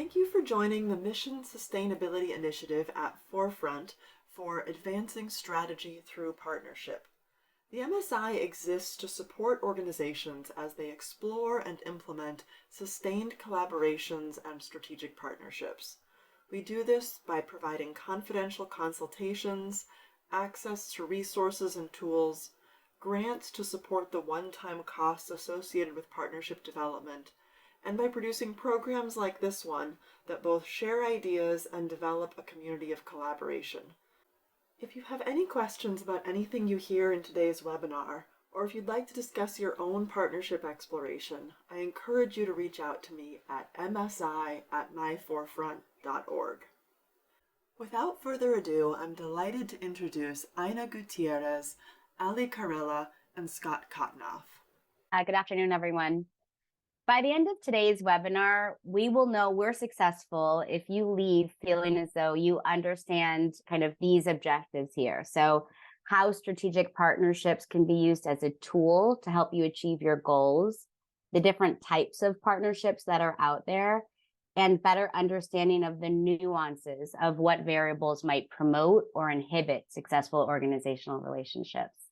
Thank you for joining the Mission Sustainability Initiative at Forefront for advancing strategy through partnership. The MSI exists to support organizations as they explore and implement sustained collaborations and strategic partnerships. We do this by providing confidential consultations, access to resources and tools, grants to support the one-time costs associated with partnership development, and by producing programs like this one that both share ideas and develop a community of collaboration. If you have any questions about anything you hear in today's webinar, or if you'd like to discuss your own partnership exploration, I encourage you to reach out to me at msi@myforefront.org. Without further ado, I'm delighted to introduce Ina Gutierrez, Ali Carella, and Scott Kotnoff. Good afternoon, everyone. By the end of today's webinar, we will know we're successful if you leave feeling as though you understand kind of these objectives here. So how strategic partnerships can be used as a tool to help you achieve your goals, the different types of partnerships that are out there, and better understanding of the nuances of what variables might promote or inhibit successful organizational relationships.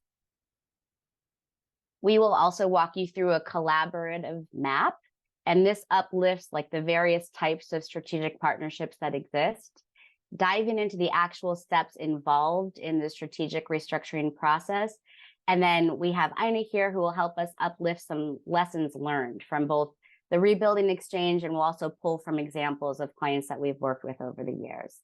We will also walk you through a collaborative map, and this uplifts like the various types of strategic partnerships that exist, diving into the actual steps involved in the strategic restructuring process. And then we have Ina here who will help us uplift some lessons learned from both the rebuilding exchange, and we'll also pull from examples of clients that we've worked with over the years.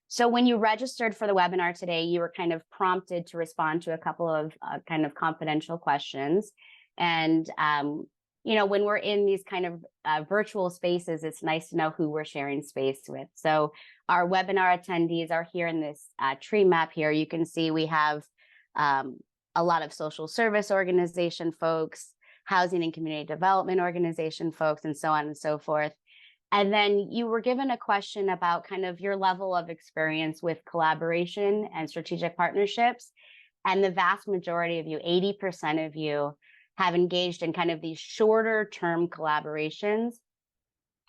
So when you registered for the webinar today, you were kind of prompted to respond to a couple of kind of confidential questions. And, when we're in these kind of virtual spaces, it's nice to know who we're sharing space with. So our webinar attendees are here in this tree map here. You can see we have a lot of social service organization folks, housing and community development organization folks, and so on and so forth. And then you were given a question about kind of your level of experience with collaboration and strategic partnerships. And the vast majority of you, 80% of you, have engaged in kind of these shorter term collaborations.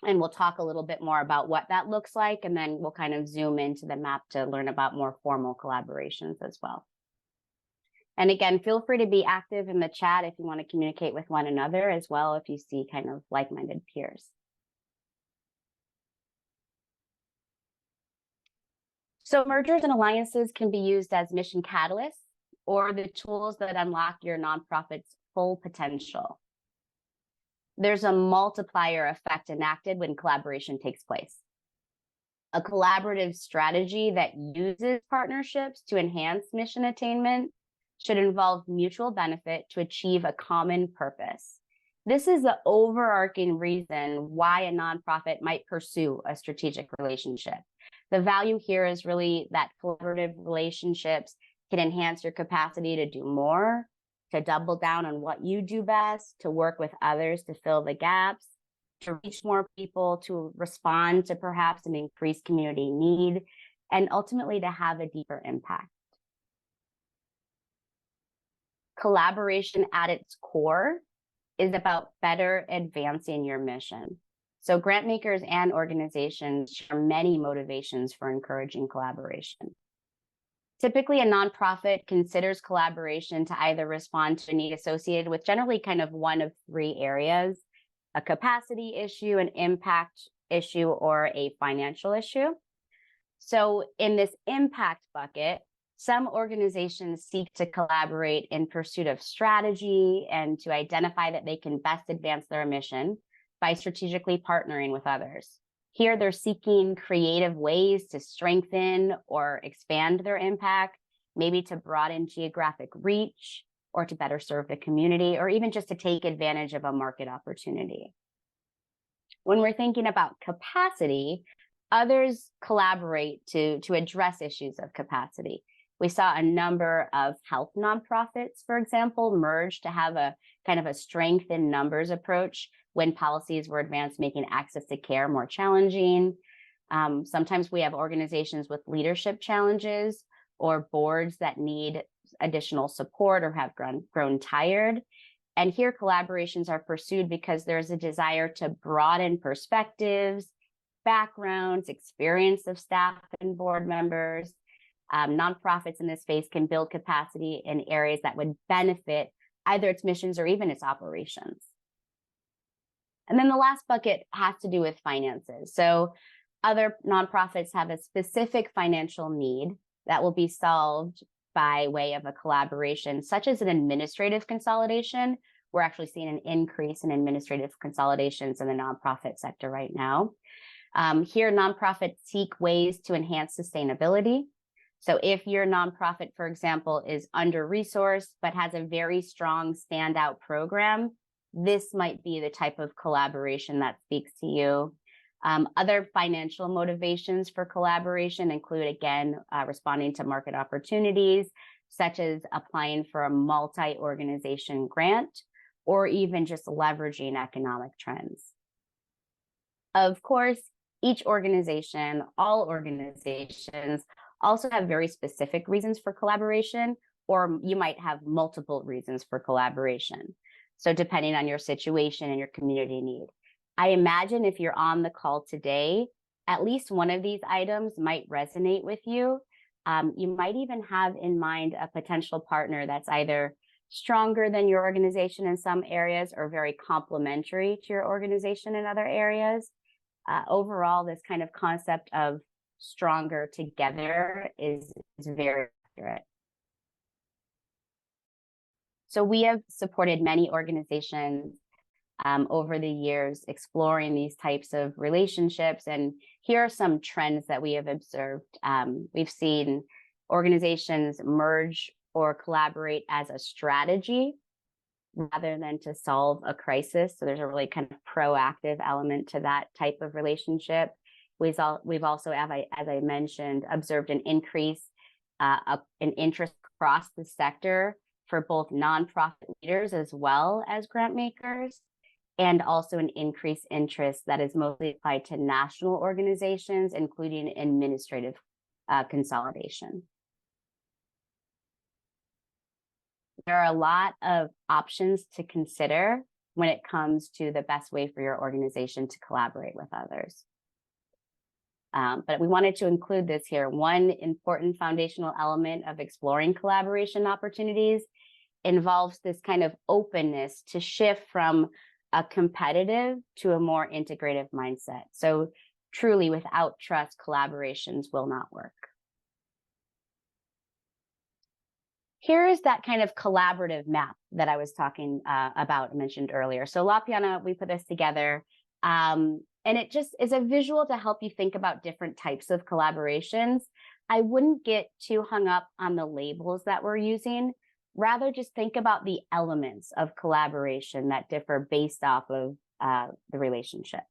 And we'll talk a little bit more about what that looks like. And then we'll kind of zoom into the map to learn about more formal collaborations as well. And again, feel free to be active in the chat if you want to communicate with one another as well, if you see kind of like-minded peers. So mergers and alliances can be used as mission catalysts or the tools that unlock your nonprofit's full potential. There's a multiplier effect enacted when collaboration takes place. A collaborative strategy that uses partnerships to enhance mission attainment should involve mutual benefit to achieve a common purpose. This is the overarching reason why a nonprofit might pursue a strategic relationship. The value here is really that collaborative relationships can enhance your capacity to do more, to double down on what you do best, to work with others to fill the gaps, to reach more people, to respond to perhaps an increased community need, and ultimately to have a deeper impact. Collaboration at its core is about better advancing your mission. So grant makers and organizations share many motivations for encouraging collaboration. Typically, a nonprofit considers collaboration to either respond to a need associated with generally kind of one of three areas: a capacity issue, an impact issue, or a financial issue. So in this impact bucket, some organizations seek to collaborate in pursuit of strategy and to identify that they can best advance their mission by strategically partnering with others. Here, they're seeking creative ways to strengthen or expand their impact, maybe to broaden geographic reach, or to better serve the community, or even just to take advantage of a market opportunity. When we're thinking about capacity, others collaborate to address issues of capacity. We saw a number of health nonprofits, for example, merge to have a kind of a strength in numbers approach when policies were advanced, making access to care more challenging. Sometimes we have organizations with leadership challenges or boards that need additional support or have grown tired. And here collaborations are pursued because there's a desire to broaden perspectives, backgrounds, experience of staff and board members. Nonprofits in this space can build capacity in areas that would benefit either its missions or even its operations. And then the last bucket has to do with finances. So other nonprofits have a specific financial need that will be solved by way of a collaboration, such as an administrative consolidation. We're actually seeing an increase in administrative consolidations in the nonprofit sector right now. Here, nonprofits seek ways to enhance sustainability. So if your nonprofit, for example, is under-resourced but has a very strong standout program, this might be the type of collaboration that speaks to you. Other financial motivations for collaboration include, again, responding to market opportunities, such as applying for a multi-organization grant, or even just leveraging economic trends. Of course, each organization, all organizations, also have very specific reasons for collaboration, or you might have multiple reasons for collaboration. So depending on your situation and your community need. I imagine if you're on the call today, at least one of these items might resonate with you. You might even have in mind a potential partner that's either stronger than your organization in some areas or very complementary to your organization in other areas. Overall, this kind of concept of stronger together is very accurate. So we have supported many organizations over the years exploring these types of relationships. And here are some trends that we have observed. We've seen organizations merge or collaborate as a strategy rather than to solve a crisis. So there's a really kind of proactive element to that type of relationship. We've also, as I mentioned, observed an increase in interest across the sector for both nonprofit leaders as well as grant makers, and also an increased interest that is mostly applied to national organizations, including administrative consolidation. There are a lot of options to consider when it comes to the best way for your organization to collaborate with others. But we wanted to include this here. One important foundational element of exploring collaboration opportunities involves this kind of openness to shift from a competitive to a more integrative mindset. So truly, without trust, collaborations will not work. Here is that kind of collaborative map that I was talking about, mentioned earlier. So La Piana, we put this together, and it just is a visual to help you think about different types of collaborations. I wouldn't get too hung up on the labels that we're using. Rather, just think about the elements of collaboration that differ based off of the relationship.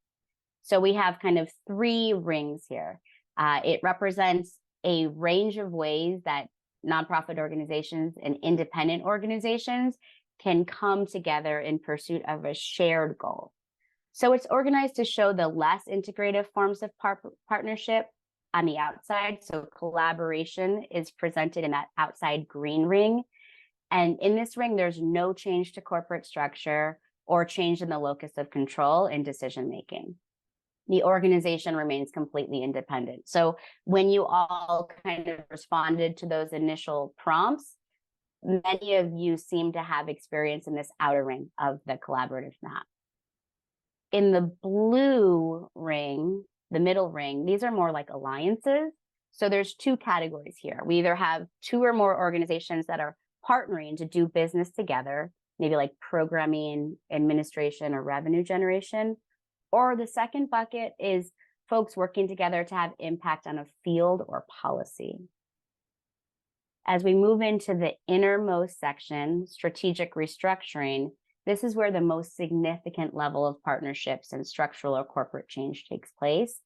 So we have kind of 3 rings here. It represents a range of ways that nonprofit organizations and independent organizations can come together in pursuit of a shared goal. So it's organized to show the less integrative forms of partnership on the outside. So collaboration is presented in that outside green ring. And in this ring, there's no change to corporate structure or change in the locus of control and decision-making. The organization remains completely independent. So when you all kind of responded to those initial prompts, many of you seem to have experience in this outer ring of the collaborative map. In the blue ring, the middle ring, these are more like alliances. So there's 2 categories here. We either have 2 or more organizations that are partnering to do business together, maybe like programming, administration, or revenue generation. Or the second bucket is folks working together to have impact on a field or policy. As we move into the innermost section, strategic restructuring, this is where the most significant level of partnerships and structural or corporate change takes place.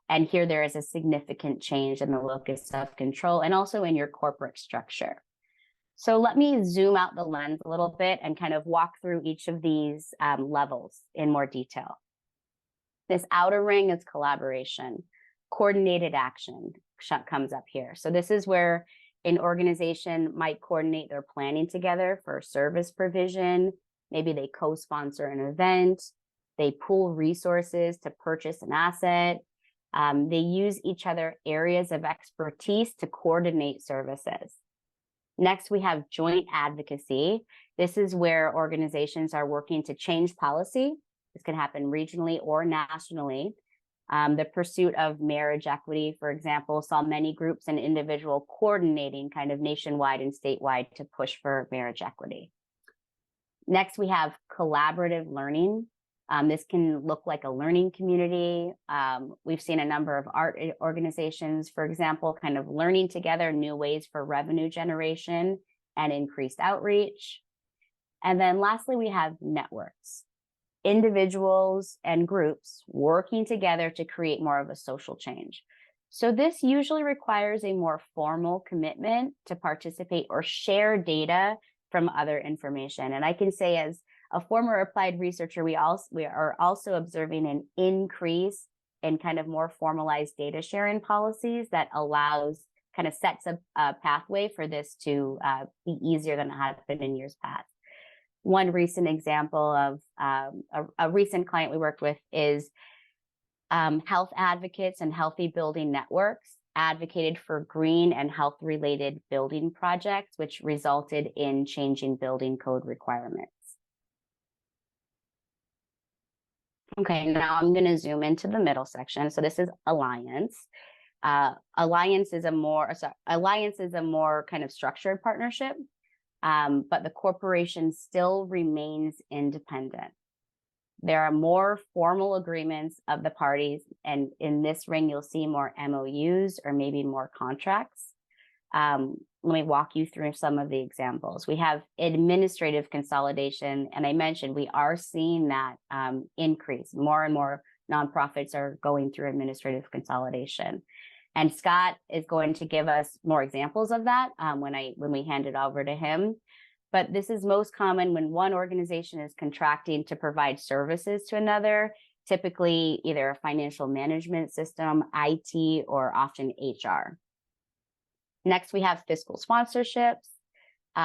And here there is a significant change in the locus of control and also in your corporate structure. So let me zoom out the lens a little bit and kind of walk through each of these levels in more detail. This outer ring is collaboration. Coordinated action comes up here. So this is where an organization might coordinate their planning together for service provision, Maybe they co-sponsor an event, they pool resources to purchase an asset. They use each other areas of expertise to coordinate services. Next, we have joint advocacy. This is where organizations are working to change policy. This can happen regionally or nationally. The pursuit of marriage equity, for example, saw many groups and individuals coordinating kind of nationwide and statewide to push for marriage equity. Next, we have collaborative learning. This can look like a learning community. We've seen a number of art organizations, for example, kind of learning together new ways for revenue generation and increased outreach. And then lastly, we have networks, individuals and groups working together to create more of a social change. So this usually requires a more formal commitment to participate or share data from other information. And I can say, as a former applied researcher, we are also observing an increase in kind of more formalized data sharing policies that sets a pathway for this to be easier than it had been in years past. One recent example of a recent client we worked with is health advocates and healthy building networks advocated for green and health related building projects, which resulted in changing building code requirements. Okay, now I'm going to zoom into the middle section. So this is alliance. Alliance is a more kind of structured partnership, but the corporation still remains independent. There are more formal agreements of the parties, and in this ring, you'll see more MOUs or maybe more contracts. Let me walk you through some of the examples. We have administrative consolidation, and I mentioned we are seeing that increase. More and more nonprofits are going through administrative consolidation. And Scott is going to give us more examples of that when we hand it over to him. But this is most common when one organization is contracting to provide services to another, typically either a financial management system, IT, or often HR. Next, we have fiscal sponsorships.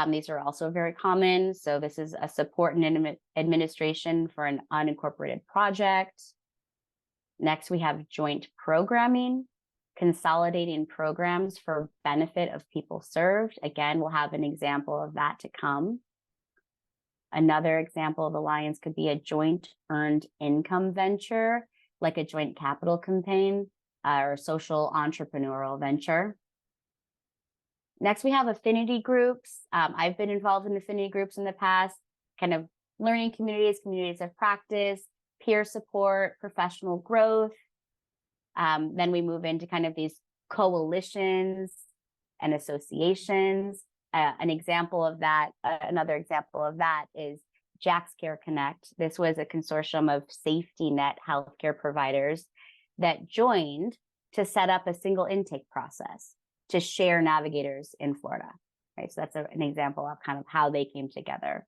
These are also very common. So this is a support and administration for an unincorporated project. Next, we have joint programming, consolidating programs for benefit of people served. Again, we'll have an example of that to come. Another example of alliance could be a joint earned income venture, like a joint capital campaign or social entrepreneurial venture. Next, we have affinity groups. I've been involved in affinity groups in the past, kind of learning communities, communities of practice, peer support, professional growth. Then we move into kind of these coalitions and associations. Another example of that is Jack's Care Connect. This was a consortium of safety net healthcare providers that joined to set up a single intake process to share navigators in Florida. Right, so that's an example of kind of how they came together.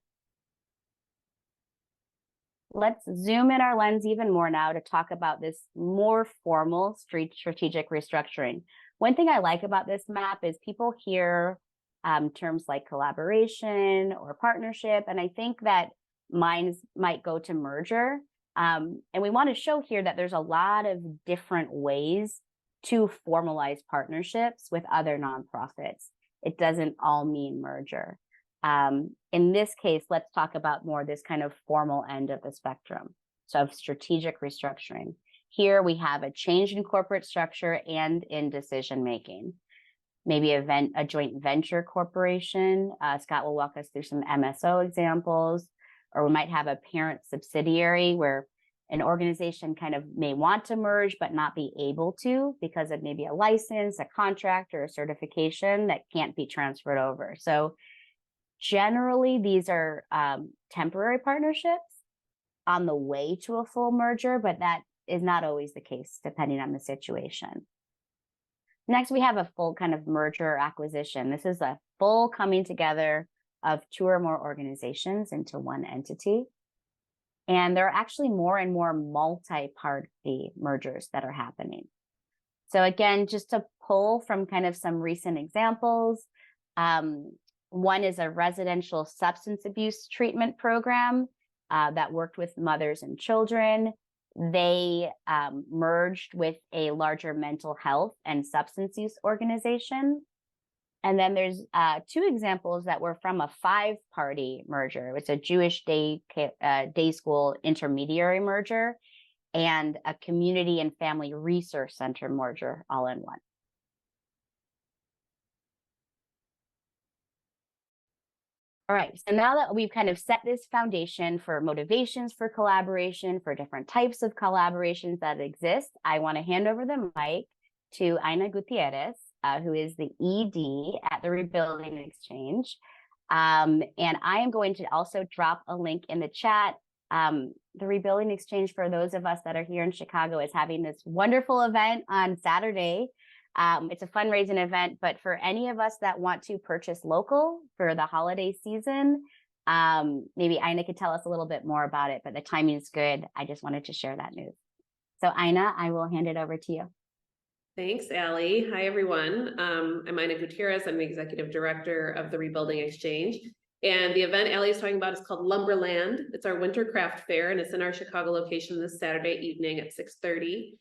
Let's zoom in our lens even more now to talk about this more formal strategic restructuring. One thing I like about this map is people hear terms like collaboration or partnership, and I think that minds might go to merger. And we want to show here that there's a lot of different ways to formalize partnerships with other nonprofits. It doesn't all mean merger. In this case, let's talk about more this kind of formal end of the spectrum. So of strategic restructuring. Here we have a change in corporate structure and in decision-making. Maybe a joint venture corporation. Scott will walk us through some MSO examples, or we might have a parent subsidiary where an organization kind of may want to merge, but not be able to because of maybe a license, a contract, or a certification that can't be transferred over. So generally, these are temporary partnerships on the way to a full merger, but that is not always the case depending on the situation. Next, we have a full kind of merger or acquisition. This is a full coming together of two or more organizations into one entity. And there are actually more and more multi-party mergers that are happening. So again, just to pull from kind of some recent examples, One is a residential substance abuse treatment program that worked with mothers and children. They merged with a larger mental health and substance use organization. And then there's two examples that were from a 5-party merger. It's a Jewish day school intermediary merger and a community and family resource center merger all in one. All right, so now that we've kind of set this foundation for motivations for collaboration, for different types of collaborations that exist, I want to hand over the mic to Aina Gutierrez, who is the ED at the Rebuilding Exchange. And I am going to also drop a link in the chat. The Rebuilding Exchange, for those of us that are here in Chicago, is having this wonderful event on Saturday. It's a fundraising event, but for any of us that want to purchase local for the holiday season, maybe Aina could tell us a little bit more about it, but the timing is good. I just wanted to share that news. So Aina, I will hand it over to you. Thanks, Allie. Hi, everyone. I'm Aina Gutierrez. I'm the Executive Director of the Rebuilding Exchange. And the event Allie is talking about is called Lumberland. It's our winter craft fair, and it's in our Chicago location this Saturday evening at 6:30.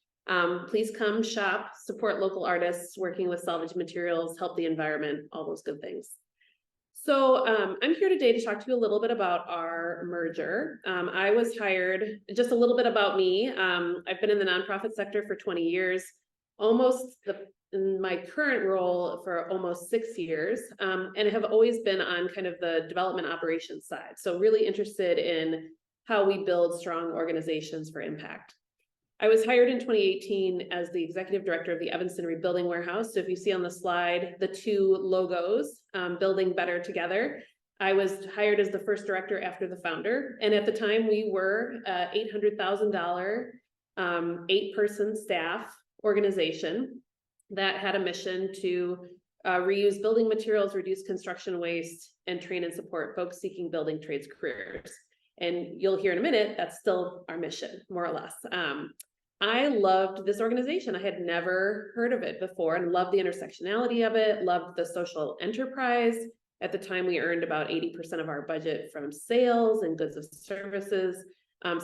Please come shop, support local artists working with salvage materials, help the environment, all those good things. So I'm here today to talk to you a little bit about our merger. I was hired, just a little bit about me. I've been in the nonprofit sector for 20 years, in my current role for almost 6 years, and have always been on kind of the development operations side. So really interested in how we build strong organizations for impact. I was hired in 2018 as the executive director of the Evanston Rebuilding Warehouse. So if you see on the slide, the two logos, Building Better Together, I was hired as the first director after the founder. And at the time we were $800,000, 8-person staff organization that had a mission to reuse building materials, reduce construction waste, and train and support folks seeking building trades careers. And you'll hear in a minute, that's still our mission, more or less. I loved this organization. I had never heard of it before and loved the intersectionality of it, loved the social enterprise. At the time, we earned about 80% of our budget from sales and goods and services.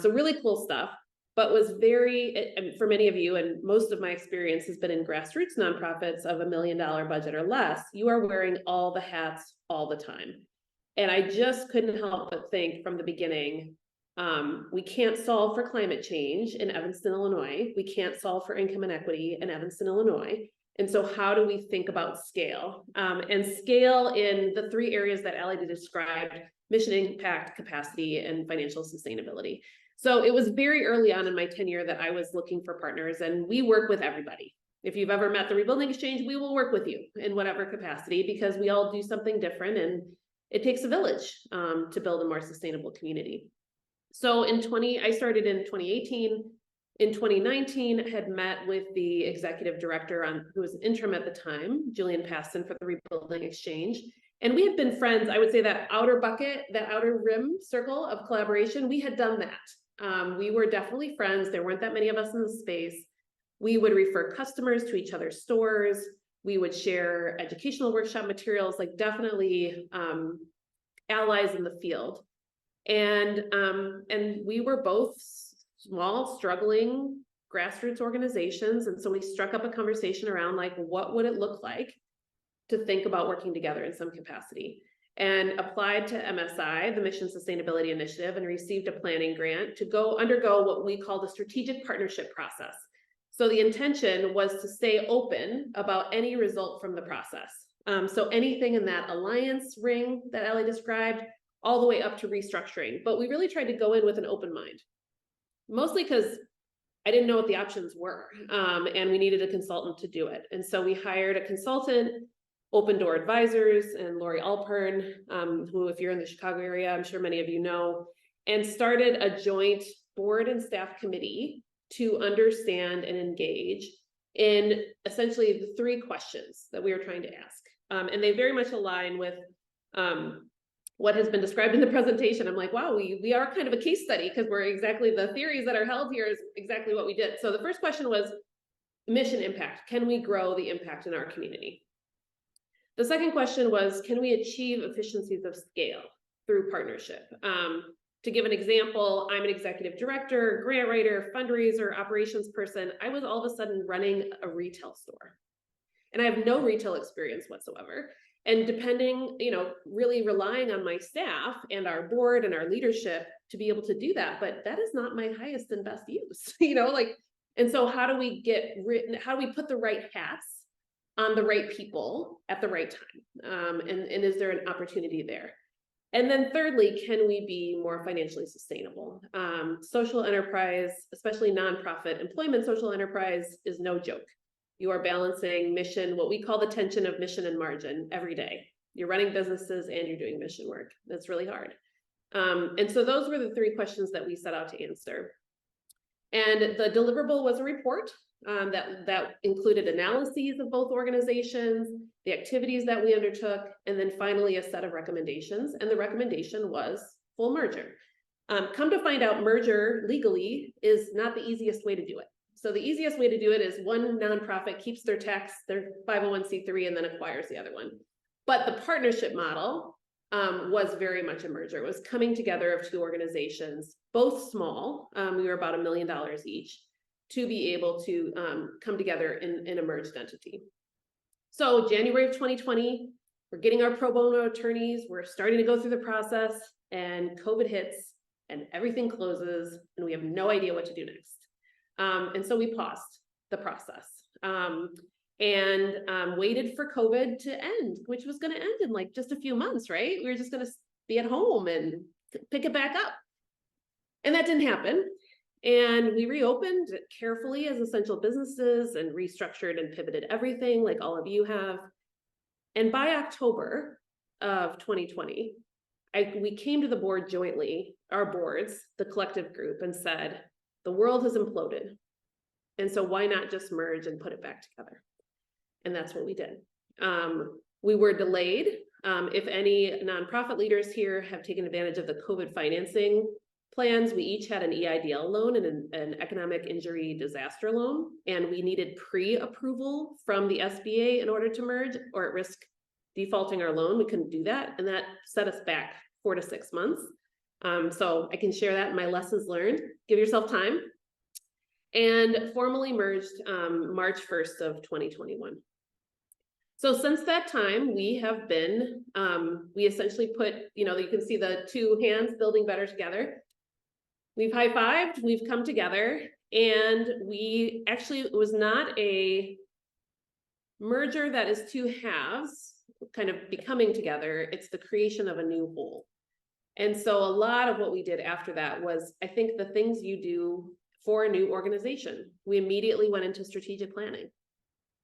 So really cool stuff, but was very, for many of you, and most of my experience has been in grassroots nonprofits of $1 million budget or less. You are wearing all the hats all the time. And I just couldn't help but think from the beginning, we can't solve for climate change in Evanston, Illinois. We can't solve for income inequity in Evanston, Illinois. And so how do we think about scale? And scale in the 3 areas that Allie described: mission, impact, capacity, and financial sustainability. So it was very early on in my tenure that I was looking for partners, and we work with everybody. If you've ever met the Rebuilding Exchange, we will work with you in whatever capacity, because we all do something different, and it takes a village to build a more sustainable community. So I started in 2018. In 2019, I had met with the executive director who was interim at the time, Julian Paston, for the Rebuilding Exchange. And we had been friends. I would say that outer bucket, that outer rim circle of collaboration, we had done that. We were definitely friends. There weren't that many of us in the space. We would refer customers to each other's stores. We would share educational workshop materials, like definitely allies in the field. And we were both small, struggling grassroots organizations. And so we struck up a conversation around, like, what would it look like to think about working together in some capacity, and applied to MSI, the Mission Sustainability Initiative, and received a planning grant to go undergo what we call the strategic partnership process. So the intention was to stay open about any result from the process. So anything in that alliance ring that Allie described, all the way up to restructuring. But we really tried to go in with an open mind, mostly because I didn't know what the options were, and we needed a consultant to do it. And so we hired a consultant, Open Door Advisors, and Lori Alpern, who, if you're in the Chicago area, I'm sure many of you know, and started a joint board and staff committee to understand and engage in essentially the 3 questions that we were trying to ask. And they very much align with what has been described in the presentation. I'm like, wow, we are kind of a case study, because we're exactly, the theories that are held here is exactly what we did. So the first question was mission impact. Can we grow the impact in our community? The second question was, can we achieve efficiencies of scale through partnership? To give an example, I'm an executive director, grant writer, fundraiser, operations person. I was all of a sudden running a retail store, and I have no retail experience whatsoever. And depending, really relying on my staff and our board and our leadership to be able to do that, but that is not my highest and best use, and so how do we put the right hats on the right people at the right time? And is there an opportunity there? And then thirdly, can we be more financially sustainable? Social enterprise, especially nonprofit employment social enterprise, is no joke. You are balancing mission, what we call the tension of mission and margin every day. You're running businesses and you're doing mission work. That's really hard. And so those were the three questions that we set out to answer. And the deliverable was a report that included analyses of both organizations, the activities that we undertook, and then finally a set of recommendations. And the recommendation was full merger. Come to find out, merger legally is not the easiest way to do it. So the easiest way to do it is one nonprofit keeps their 501c3 and then acquires the other one. But the partnership model was very much a merger. It was coming together of two organizations, both small. We were about $1 million each, to be able to come together in a merged entity. So January of 2020, we're getting our pro bono attorneys, we're starting to go through the process, and COVID hits and everything closes and we have no idea what to do next. And so we paused the process and waited for COVID to end, which was going to end in like just a few months, right? We were just going to be at home and pick it back up. And that didn't happen. And we reopened carefully as essential businesses and restructured and pivoted everything like all of you have. And by October of 2020, we came to the board jointly, our boards, the collective group, and said, the world has imploded. And so why not just merge and put it back together? And that's what we did. We were delayed. If any nonprofit leaders here have taken advantage of the COVID financing plans, we each had an EIDL loan and an economic injury disaster loan, and we needed pre-approval from the SBA in order to merge, or at risk defaulting our loan. We couldn't do that, and that set us back 4 to 6 months. So I can share that in my lessons learned. Give yourself time. And formally merged March 1st of 2021. So since that time, we have been, we essentially put, you can see the two hands building better together. We've high-fived, we've come together, and it was not a merger that is two halves kind of becoming together. It's the creation of a new whole. And so a lot of what we did after that was, I think, the things you do for a new organization. We immediately went into strategic planning.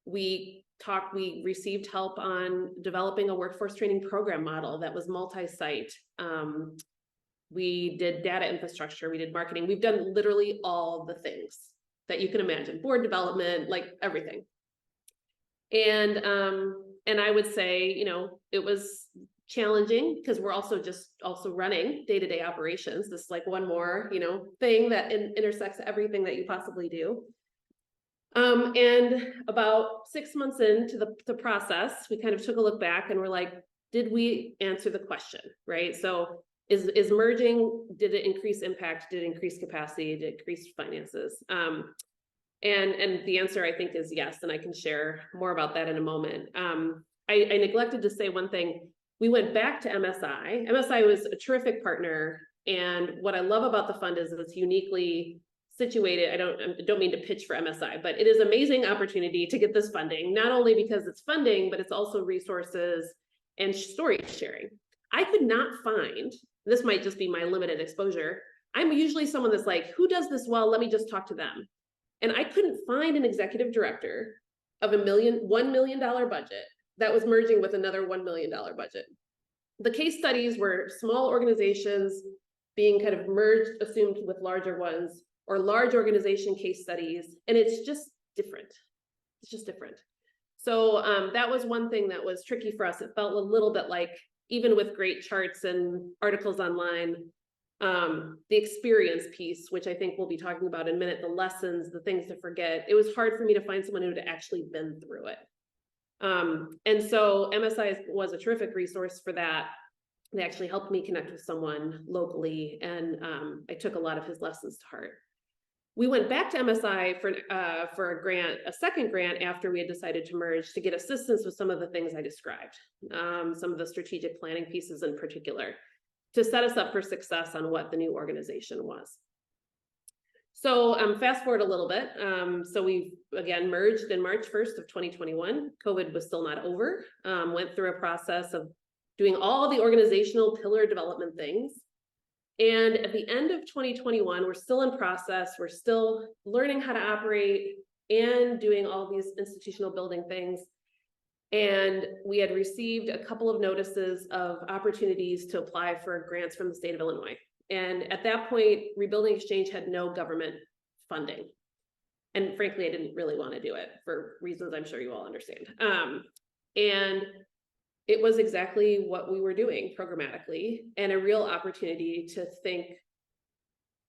We received help on developing a workforce training program model that was multi-site. We did data infrastructure, we did marketing. We've done literally all the things that you can imagine, board development, like everything. And I would say, it was challenging because we're also running day-to-day operations. This is like one more, thing that intersects everything that you possibly do. And about 6 months into the process, we kind of took a look back and we're like, did we answer the question, right? So is merging, did it increase impact? Did it increase capacity? Did it increase finances? And the answer, I think, is yes. And I can share more about that in a moment. I neglected to say one thing. We went back to MSI. MSI was a terrific partner. And what I love about the fund is it's uniquely situated. I don't mean to pitch for MSI, but it is an amazing opportunity to get this funding, not only because it's funding, but it's also resources and story sharing. I could not find, this might just be my limited exposure, I'm usually someone that's like, who does this well? Let me just talk to them. And I couldn't find an executive director of $1 million budget that was merging with another $1 million budget. The case studies were small organizations being kind of merged, assumed with larger ones, or large organization case studies, and it's just different. It's just different. So that was one thing that was tricky for us. It felt a little bit like, even with great charts and articles online, the experience piece, which I think we'll be talking about in a minute, the lessons, the things to forget, it was hard for me to find someone who had actually been through it. And so MSI was a terrific resource for that. They actually helped me connect with someone locally, and I took a lot of his lessons to heart. We went back to MSI for a grant, a second grant, after we had decided to merge, to get assistance with some of the things I described, some of the strategic planning pieces in particular, to set us up for success on what the new organization was. So fast forward a little bit. So we again merged in March 1st of 2021. COVID was still not over. Went through a process of doing all the organizational pillar development things. And at the end of 2021, we're still in process. We're still learning how to operate and doing all these institutional building things. And we had received a couple of notices of opportunities to apply for grants from the state of Illinois. And at that point, Rebuilding Exchange had no government funding. And frankly, I didn't really want to do it for reasons I'm sure you all understand. And it was exactly what we were doing programmatically, and a real opportunity to think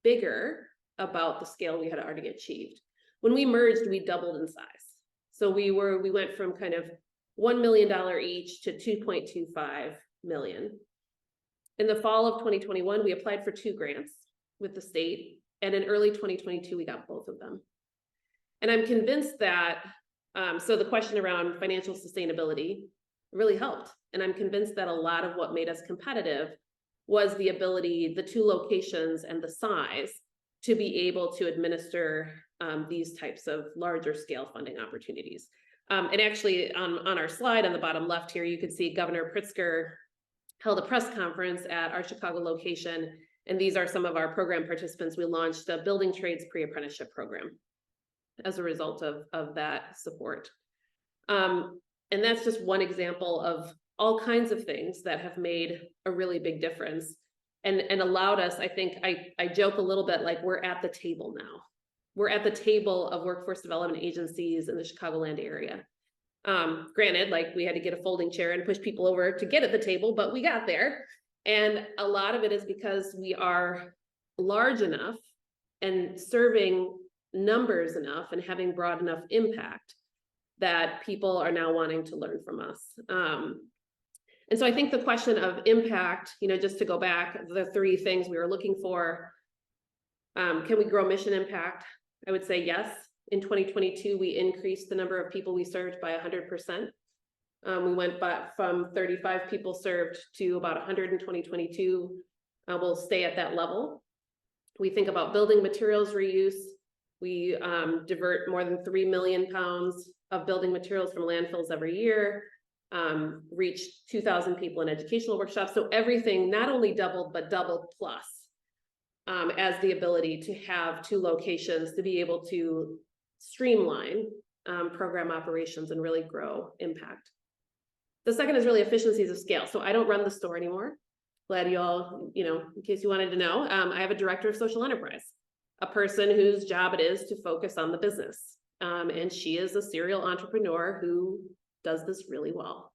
bigger about the scale we had already achieved. When we merged, we doubled in size. So we went from kind of $1 million each to 2.25 million. In the fall of 2021, we applied for 2 grants with the state, and in early 2022, we got both of them. And I'm convinced that, so the question around financial sustainability really helped. And I'm convinced that a lot of what made us competitive was the ability, the 2 locations and the size, to be able to administer these types of larger scale funding opportunities. And actually on our slide on the bottom left here, you can see Governor Pritzker held a press conference at our Chicago location. And these are some of our program participants. We launched a building trades pre-apprenticeship program as a result of that support. And that's just one example of all kinds of things that have made a really big difference and allowed us, I think, I joke a little bit, like, we're at the table now. We're at the table of workforce development agencies in the Chicagoland area. Granted, like, we had to get a folding chair and push people over to get at the table, but we got there. And a lot of it is because we are large enough and serving numbers enough and having broad enough impact that people are now wanting to learn from us. And so I think the question of impact, just to go back, the 3 things we were looking for, can we grow mission impact? I would say yes. In 2022, we increased the number of people we served by 100%. We went back from 35 people served to about 100 in 2022. We'll stay at that level. We think about building materials reuse. We divert more than 3 million pounds of building materials from landfills every year, reach 2,000 people in educational workshops. So everything not only doubled, but doubled plus, as the ability to have 2 locations to be able to streamline program operations and really grow impact. The second is really efficiencies of scale. So I don't run the store anymore. Glad you all, in case you wanted to know, I have a director of social enterprise, a person whose job it is to focus on the business. And she is a serial entrepreneur who does this really well.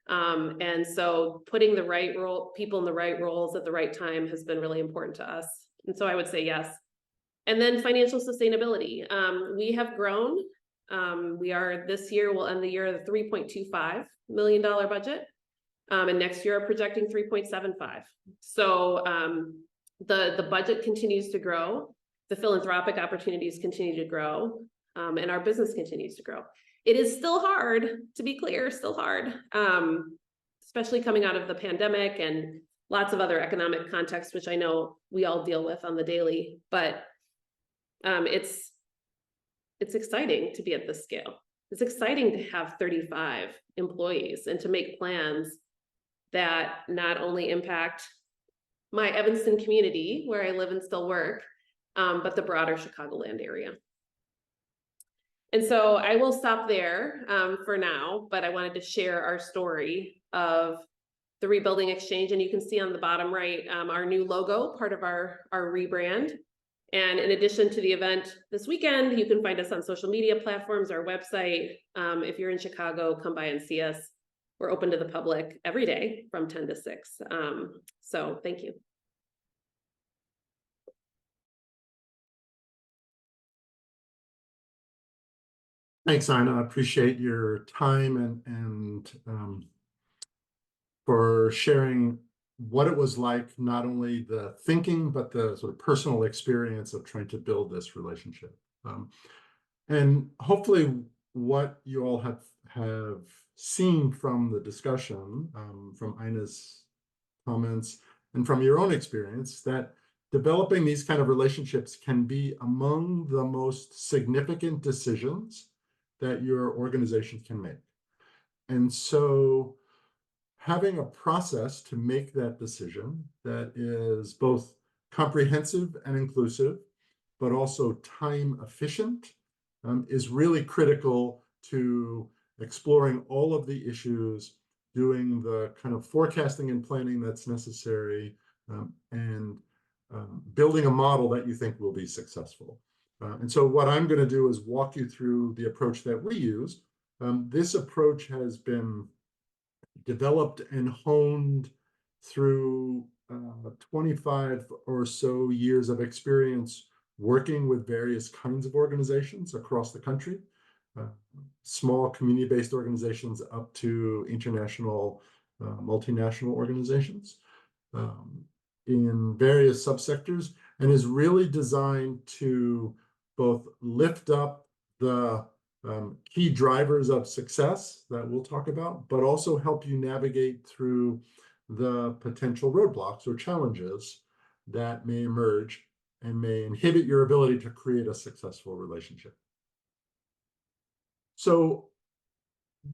And so putting the right people in the right roles at the right time has been really important to us. And so I would say yes. And then financial sustainability. We have grown. This year, we'll end the year at a $3.25 million budget. And next year, we're projecting 3.75. So the budget continues to grow. The philanthropic opportunities continue to grow. And our business continues to grow. It is still hard, to be clear, still hard, especially coming out of the pandemic and lots of other economic contexts, which I know we all deal with on the daily, but it's exciting to be at this scale. It's exciting to have 35 employees and to make plans that not only impact my Evanston community, where I live and still work, but the broader Chicagoland area. And so I will stop there for now, but I wanted to share our story of the Rebuilding Exchange. And you can see on the bottom right, our new logo, part of our rebrand. And in addition to the event this weekend, you can find us on social media platforms, our website. If you're in Chicago, come by and see us. We're open to the public every day from 10 to 6. So thank you. Thanks, Ina. I appreciate your time and for sharing what it was like, not only the thinking, but the sort of personal experience of trying to build this relationship. And hopefully what you all have seen from the discussion, from Ina's comments, and from your own experience, that developing these kind of relationships can be among the most significant decisions that your organization can make. And so having a process to make that decision that is both comprehensive and inclusive, but also time efficient, is really critical to exploring all of the issues, doing the kind of forecasting and planning that's necessary, and building a model that you think will be successful. And so what I'm going to do is walk you through the approach that we use. This approach has been developed and honed through 25 or so years of experience working with various kinds of organizations across the country, small community-based organizations up to international, multinational organizations in various subsectors, and is really designed to both lift up the key drivers of success that we'll talk about, but also help you navigate through the potential roadblocks or challenges that may emerge and may inhibit your ability to create a successful relationship. So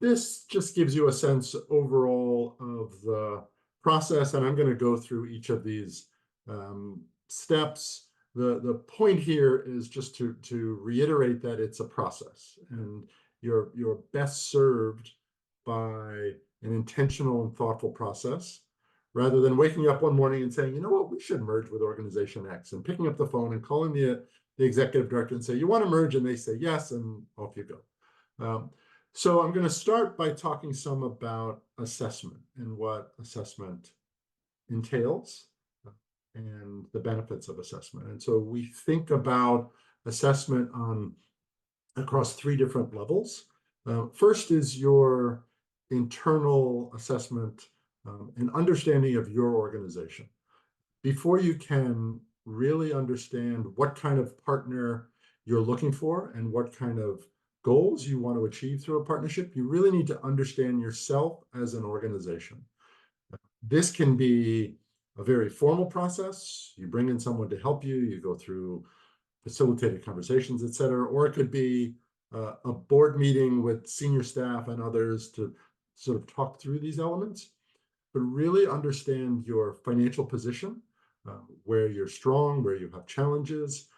this just gives you a sense overall of the process, and I'm going to go through each of these steps. The point here is just to reiterate that it's a process, and you're best served by an intentional and thoughtful process, rather than waking up one morning and saying, you know what, we should merge with organization X, and picking up the phone and calling the executive director and say, you want to merge? And they say yes, and off you go. So I'm going to start by talking some about assessment and what assessment entails and the benefits of assessment. And so we think about assessment across three different levels. First is your internal assessment and understanding of your organization. Before you can really understand what kind of partner you're looking for and what kind of goals you want to achieve through a partnership, you really need to understand yourself as an organization. This can be a very formal process. You bring in someone to help you, you go through facilitated conversations, et cetera, or it could be a board meeting with senior staff and others to sort of talk through these elements, but really understand your financial position, where you're strong, where you have challenges,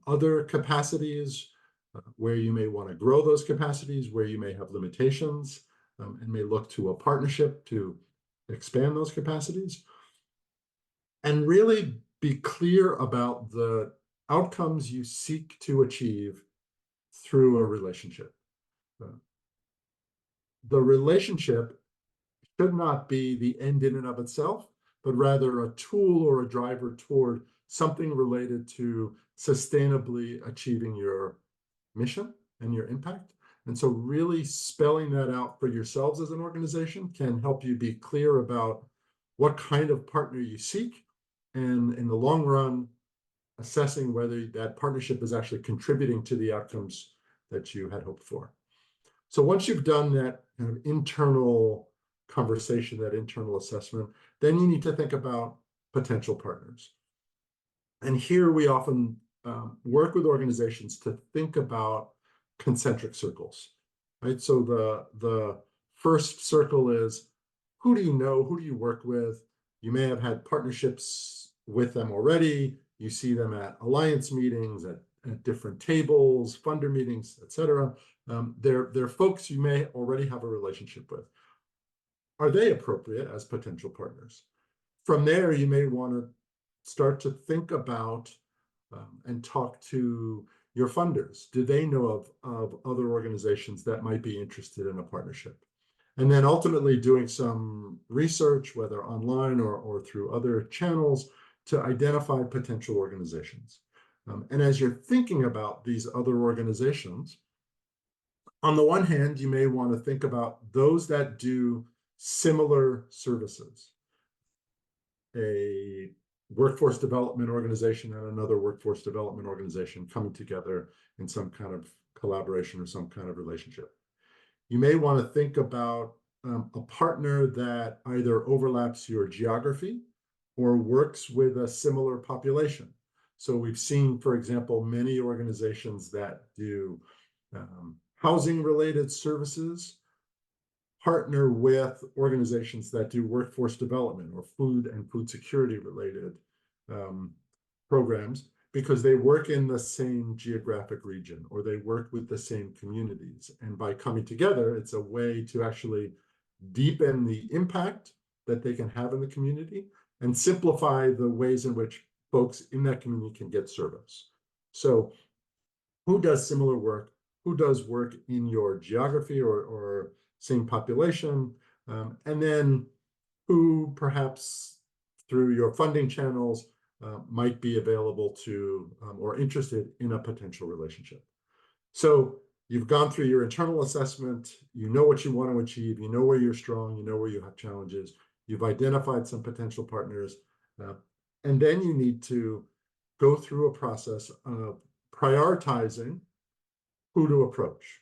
other capacities, where you may want to grow those capacities, where you may have limitations, and may look to a partnership to expand those capacities, and really be clear about the outcomes you seek to achieve through a relationship. The relationship should not be the end in and of itself, but rather a tool or a driver toward something related to sustainably achieving your mission and your impact. And so really spelling that out for yourselves as an organization can help you be clear about what kind of partner you seek, and in the long run, assessing whether that partnership is actually contributing to the outcomes that you had hoped for. So once you've done that kind of internal conversation, that internal assessment, then you need to think about potential partners. And here we often work with organizations to think about concentric circles, right? So the first circle is, who do you know? Who do you work with? You may have had partnerships with them already. You see them at alliance meetings, at different tables, funder meetings, et cetera. They're folks you may already have a relationship with. Are they appropriate as potential partners? From there, you may want to start to think about and talk to your funders. Do they know of other organizations that might be interested in a partnership? And then ultimately doing some research, whether online or through other channels, to identify potential organizations. And as you're thinking about these other organizations, On the one hand, you may want to think about those that do similar services. A workforce development organization and another workforce development organization coming together in some kind of collaboration or some kind of relationship. You may want to think about a partner that either overlaps your geography or works with a similar population. So we've seen, for example, many organizations that do housing related services partner with organizations that do workforce development or food and food security related programs, because they work in the same geographic region or they work with the same communities. And by coming together, it's a way to actually deepen the impact that they can have in the community and simplify the ways in which folks in that community can get service. So who does similar work? Who does work in your geography or same population? And then who perhaps through your funding channels might be available to or interested in a potential relationship. So you've gone through your internal assessment, you know what you want to achieve, you know where you're strong, you know where you have challenges, you've identified some potential partners, and then you need to go through a process of prioritizing who to approach.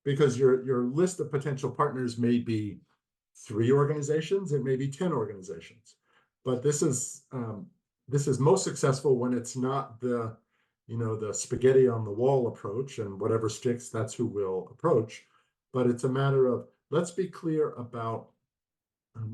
Because your list of potential partners may be 3 organizations, it may be 10 organizations. But this is most successful when it's not the spaghetti on the wall approach and whatever sticks, that's who we'll approach. But it's a matter of, let's be clear about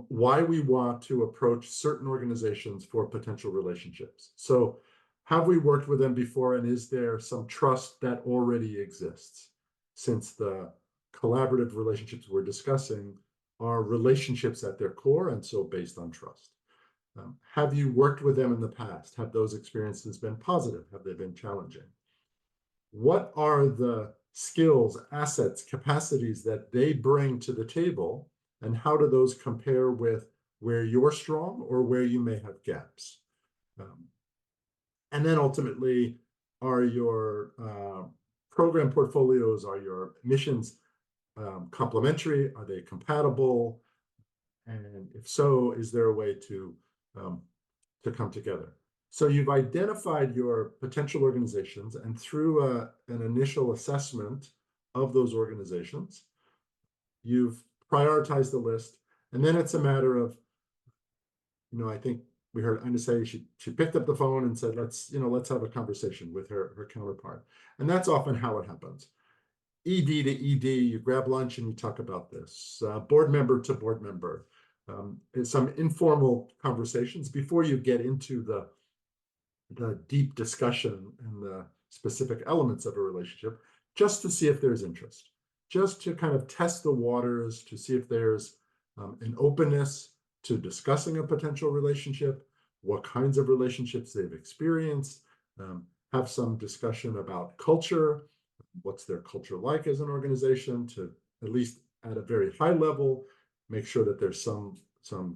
why we want to approach certain organizations for potential relationships. So have we worked with them before, and is there some trust that already exists? Since the collaborative relationships we're discussing are relationships at their core, and so based on trust. Have you worked with them in the past? Have those experiences been positive? Have they been challenging? What are the skills, assets, capacities that they bring to the table, and how do those compare with where you're strong or where you may have gaps? And then ultimately, are your program portfolios, are your missions complementary? Are they compatible? And if so, is there a way to come together? So you've identified your potential organizations, and through an initial assessment of those organizations, you've prioritized the list. And then it's a matter of, I think we heard Ina say she picked up the phone and said, let's have a conversation with her counterpart. And that's often how it happens. ED to ED, you grab lunch and you talk about this. Board member to board member. Some informal conversations before you get into the deep discussion and the specific elements of a relationship, just to see if there's interest, just to kind of test the waters, to see if there's an openness to discussing a potential relationship, what kinds of relationships they've experienced, have some discussion about culture, what's their culture like as an organization, to at least at a very high level, make sure that there's some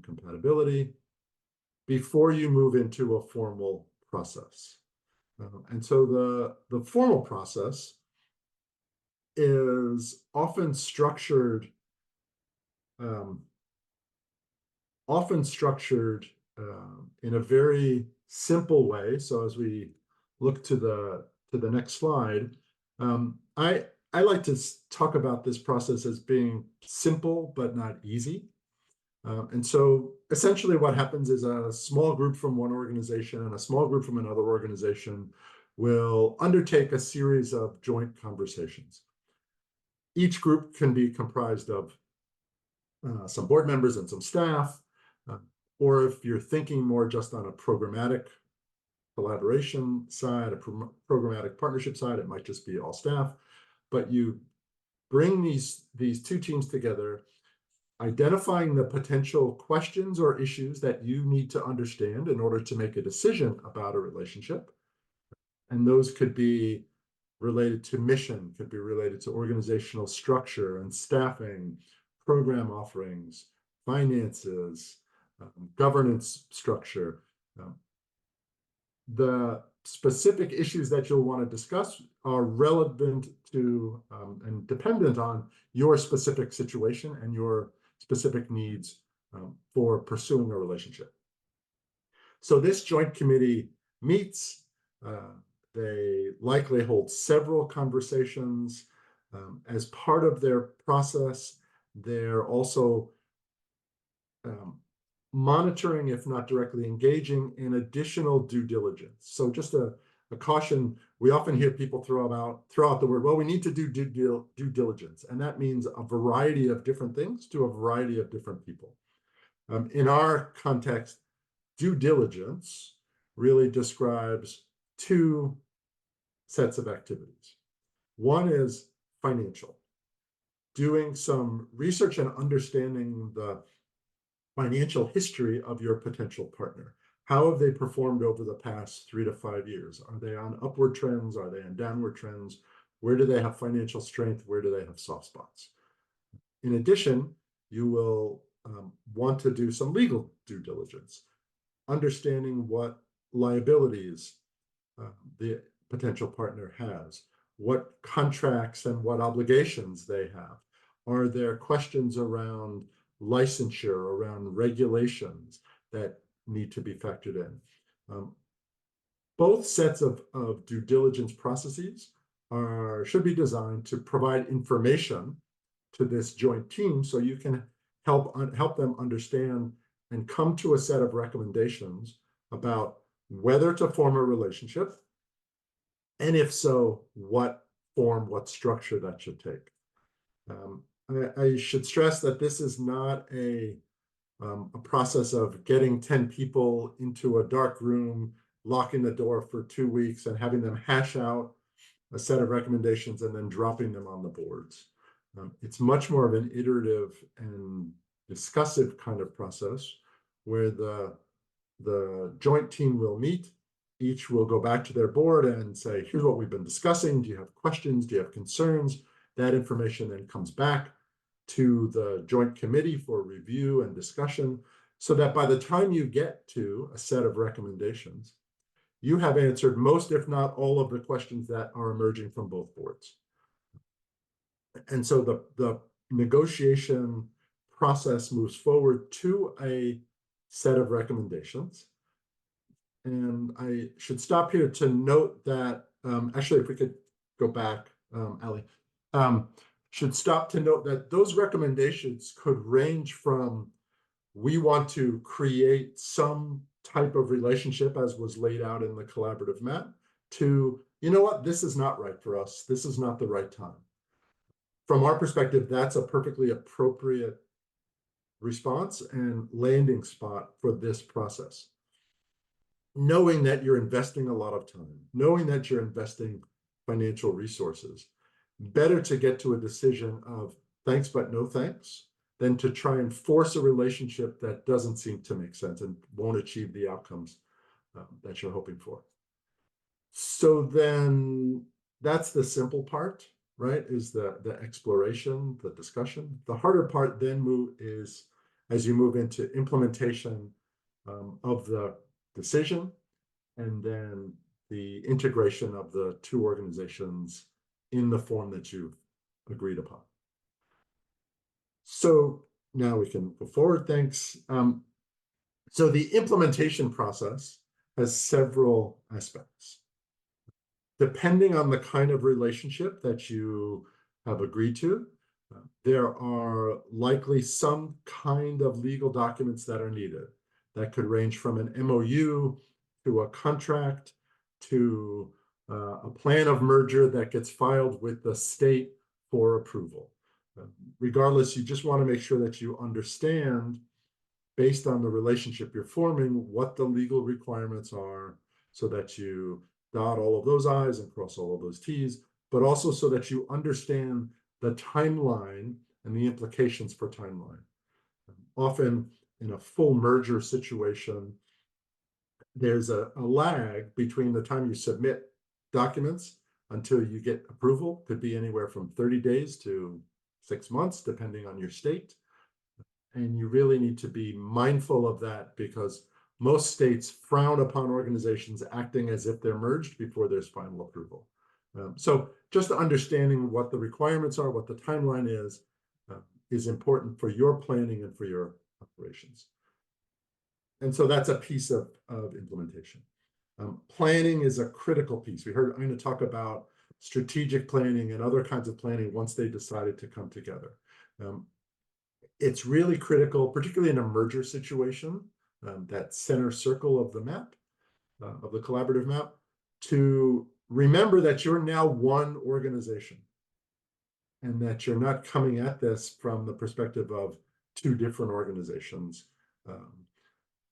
compatibility before you move into a formal process. And so the formal process is often structured in a very simple way. So as we look to the next slide, I like to talk about this process as being simple but not easy. And so essentially what happens is a small group from one organization and a small group from another organization will undertake a series of joint conversations. Each group can be comprised of some board members and some staff, or if you're thinking more just on a programmatic collaboration side, a programmatic partnership side, it might just be all staff. But you bring these 2 teams together, identifying the potential questions or issues that you need to understand in order to make a decision about a relationship. And those could be related to mission, could be related to organizational structure and staffing, program offerings, finances, governance structure. The specific issues that you'll want to discuss are relevant to and dependent on your specific situation and your specific needs for pursuing a relationship. So this joint committee meets. They likely hold several conversations. As part of their process, they're also monitoring, if not directly engaging, in additional due diligence. So just a caution, we often hear people throw out the word, well, we need to do due diligence. And that means a variety of different things to a variety of different people. In our context, due diligence really describes two sets of activities. One is financial, doing some research and understanding the financial history of your potential partner. How have they performed over the past 3 to 5 years? Are they on upward trends? Are they on downward trends? Where do they have financial strength? Where do they have soft spots? In addition, you will want to do some legal due diligence, understanding what liabilities the potential partner has, what contracts and what obligations they have. Are there questions around licensure, around regulations that need to be factored in? Both sets of due diligence processes should be designed to provide information to this joint team so you can help them understand and come to a set of recommendations about whether to form a relationship, and if so, what form, what structure that should take. I should stress that this is not a process of getting 10 people into a dark room, locking the door for 2 weeks and having them hash out a set of recommendations and then dropping them on the boards. It's much more of an iterative and discussive kind of process where the joint team will meet. Each will go back to their board and say, here's what we've been discussing. Do you have questions? Do you have concerns? That information then comes back to the joint committee for review and discussion, so that by the time you get to a set of recommendations, you have answered most, if not all, of the questions that are emerging from both boards. And so the negotiation process moves forward to a set of recommendations. And I should stop here to note that, actually, if we could go back, Ali, should stop to note that those recommendations could range from, we want to create some type of relationship as was laid out in the collaborative map, to, you know what, this is not right for us. This is not the right time. From our perspective, that's a perfectly appropriate response and landing spot for this process. Knowing that you're investing a lot of time, knowing that you're investing financial resources, better to get to a decision of thanks but no thanks than to try and force a relationship that doesn't seem to make sense and won't achieve the outcomes that you're hoping for. So then that's the simple part, right? Is the exploration, the discussion. The harder part then is as you move into implementation of the decision, and then the integration of the two organizations in the form that you've agreed upon. So now we can go forward, thanks. So the implementation process has several aspects. Depending on the kind of relationship that you have agreed to, there are likely some kind of legal documents that are needed. That could range from an MOU to a contract to a plan of merger that gets filed with the state for approval. Regardless, you just want to make sure that you understand, based on the relationship you're forming, what the legal requirements are so that you dot all of those I's and cross all of those T's, but also so that you understand the timeline and the implications for timeline. Often in a full merger situation, there's a lag between the time you submit documents until you get approval. Could be anywhere from 30 days to 6 months, depending on your state. And you really need to be mindful of that, because most states frown upon organizations acting as if they're merged before there's final approval. So just understanding what the requirements are, what the timeline is important for your planning and for your operations. And so that's a piece of implementation. Planning is a critical piece. We heard Ina talk about strategic planning and other kinds of planning once they decided to come together. It's really critical, particularly in a merger situation, that center circle of the map, of the collaborative map, to remember that you're now one organization and that you're not coming at this from the perspective of two different organizations.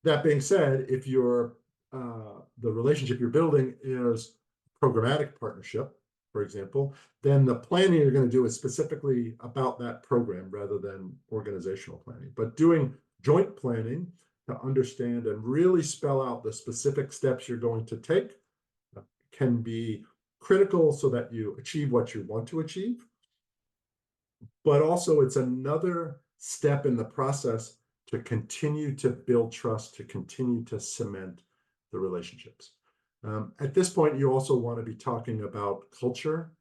That being said, if you're the relationship you're building is programmatic partnership, for example, then the planning you're going to do is specifically about that program rather than organizational planning. But doing joint planning to understand and really spell out the specific steps you're going to take can be critical so that you achieve what you want to achieve. But also it's another step in the process to continue to build trust, to continue to cement the relationships. At this point, you also want to be talking about culture.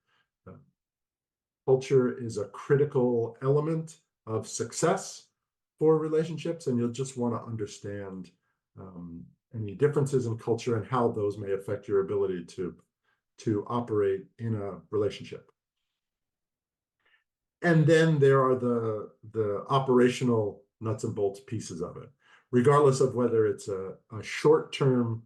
Culture is a critical element of success for relationships, and you'll just want to understand any differences in culture and how those may affect your ability to operate in a relationship. And then there are the operational nuts and bolts pieces of it. Regardless of whether it's a short-term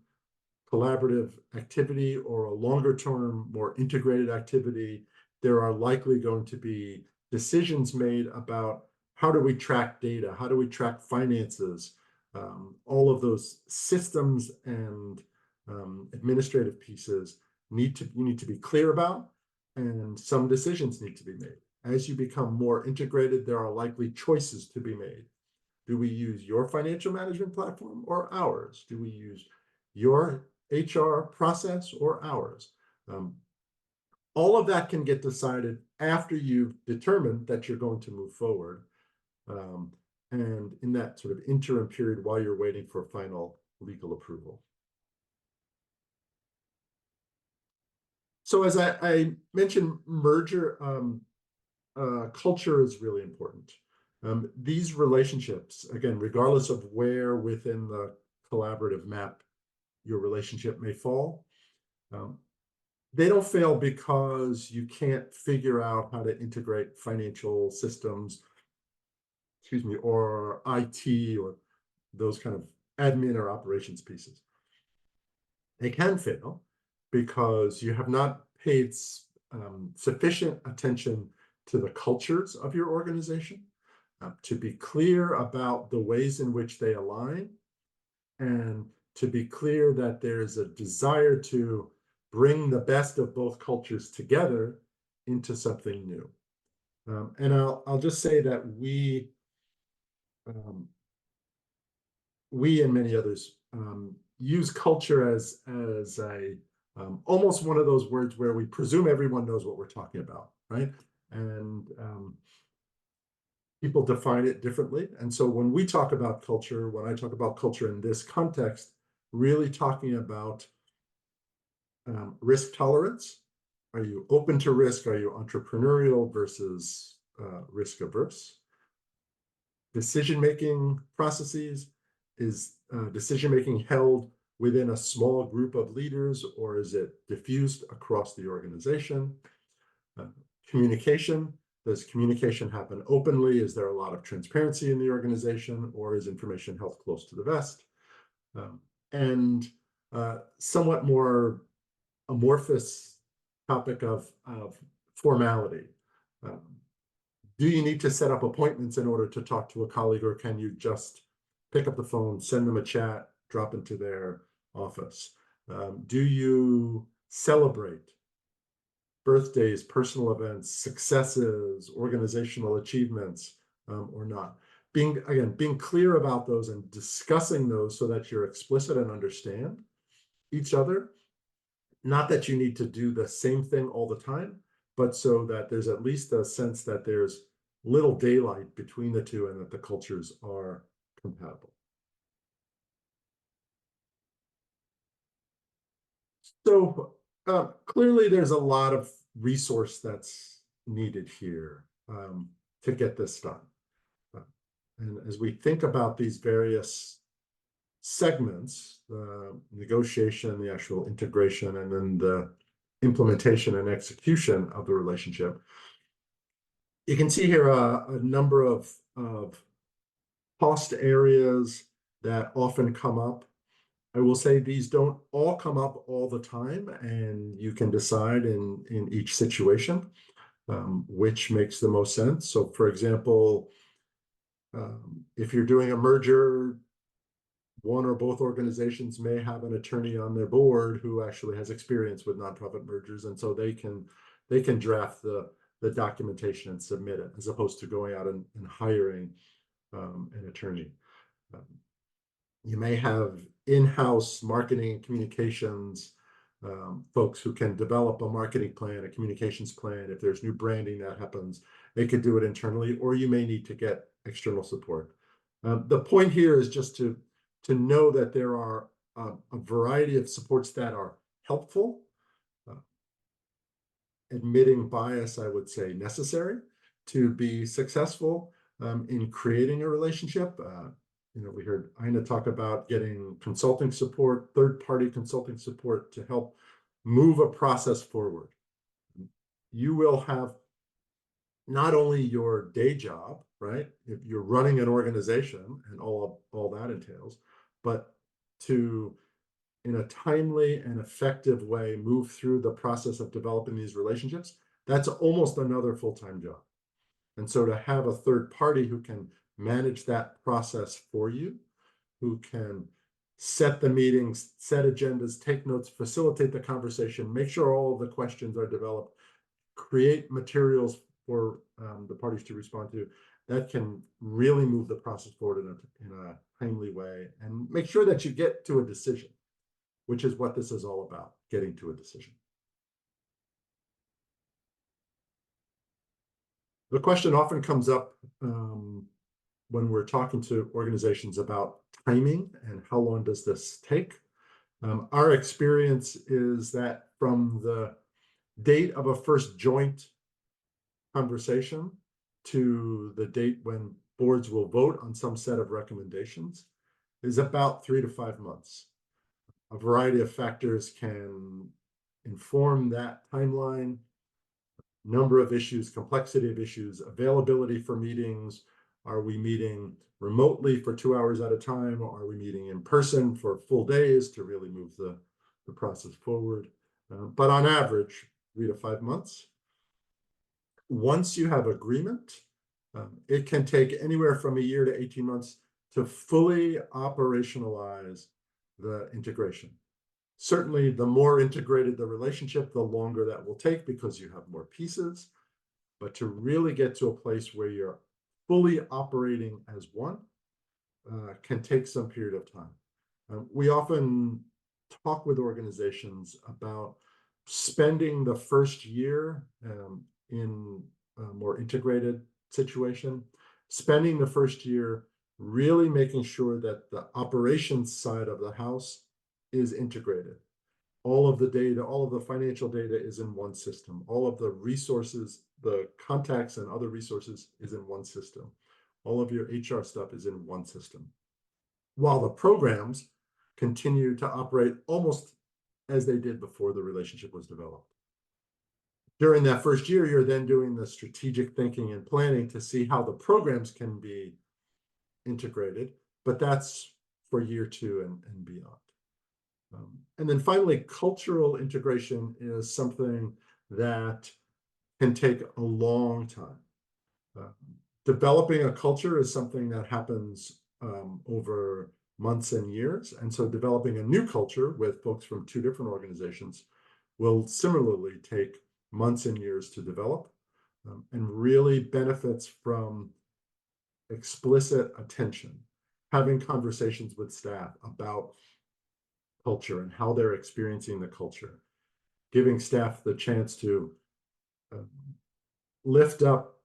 collaborative activity or a longer-term, more integrated activity, there are likely going to be decisions made about how do we track data, how do we track finances, all of those systems and administrative pieces you need to be clear about, and some decisions need to be made. As you become more integrated, there are likely choices to be made. Do we use your financial management platform or ours? Do we use your HR process or ours? All of that can get decided after you've determined that you're going to move forward. And in that sort of interim period while you're waiting for final legal approval. So as I mentioned, merger culture is really important. These relationships, again, regardless of where within the collaborative map your relationship may fall, they don't fail because you can't figure out how to integrate financial systems, or IT or those kind of admin or operations pieces. They can fail because you have not paid sufficient attention to the cultures of your organization, to be clear about the ways in which they align, and to be clear that there's a desire to bring the best of both cultures together into something new. And I'll just say that we and many others use culture as a almost one of those words where we presume everyone knows what we're talking about, right? And people define it differently. And so when we talk about culture, when I talk about culture in this context, really talking about risk tolerance. Are you open to risk? Are you entrepreneurial versus risk averse? Decision-making processes. Is decision-making held within a small group of leaders, or is it diffused across the organization? Communication. Does communication happen openly? Is there a lot of transparency in the organization, or is information held close to the vest? And somewhat more amorphous topic of formality. Do you need to set up appointments in order to talk to a colleague, or can you just pick up the phone, send them a chat, drop into their office? Do you celebrate birthdays, personal events, successes, organizational achievements, or not? Being clear about those and discussing those so that you're explicit and understand each other. Not that you need to do the same thing all the time, but so that there's at least a sense that there's little daylight between the two and that the cultures are compatible. So clearly there's a lot of resource that's needed here to get this done. And as we think about these various segments, the negotiation, the actual integration, and then the implementation and execution of the relationship, you can see here a number of cost areas that often come up. I will say these don't all come up all the time, and you can decide in each situation which makes the most sense. So, for example, if you're doing a merger, one or both organizations may have an attorney on their board who actually has experience with nonprofit mergers, and so they can draft the documentation and submit it, as opposed to going out and hiring an attorney. You may have in-house marketing and communications folks who can develop a marketing plan, a communications plan. If there's new branding that happens, they could do it internally, or you may need to get external support. The point here is just to know that there are a variety of supports that are helpful, admitting bias, I would say, necessary to be successful in creating a relationship. We heard Ina talk about getting consulting support, third-party consulting support to help move a process forward. You will have not only your day job, right? If you're running an organization and all that entails, but to, in a timely and effective way, move through the process of developing these relationships, that's almost another full-time job. And so to have a third party who can manage that process for you, who can set the meetings, set agendas, take notes, facilitate the conversation, make sure all of the questions are developed, create materials for the parties to respond to, that can really move the process forward in a timely way and make sure that you get to a decision, which is what this is all about, getting to a decision. The question often comes up when we're talking to organizations about timing and how long does this take. Our experience is that from the date of a first joint conversation to the date when boards will vote on some set of recommendations is about 3 to 5 months. A variety of factors can inform that timeline: number of issues, complexity of issues, availability for meetings. Are we meeting remotely for 2 hours at a time, or are we meeting in person for full days to really move the process forward? But on average, 3 to 5 months. Once you have agreement, it can take anywhere from a year to 18 months to fully operationalize the integration. Certainly, the more integrated the relationship, the longer that will take because you have more pieces. But to really get to a place where you're fully operating as one can take some period of time. We often talk with organizations about spending the first year in a more integrated situation, spending the first year really making sure that the operations side of the house is integrated. All of the data, all of the financial data is in one system. All of the resources, the contacts and other resources is in one system. All of your HR stuff is in one system. While the programs continue to operate almost as they did before the relationship was developed. During that first year, you're then doing the strategic thinking and planning to see how the programs can be integrated, but that's for year 2 and beyond. And then finally, cultural integration is something that can take a long time. Developing a culture is something that happens over months and years. And so developing a new culture with folks from 2 different organizations will similarly take months and years to develop, and really benefits from explicit attention, having conversations with staff about culture and how they're experiencing the culture, giving staff the chance to lift up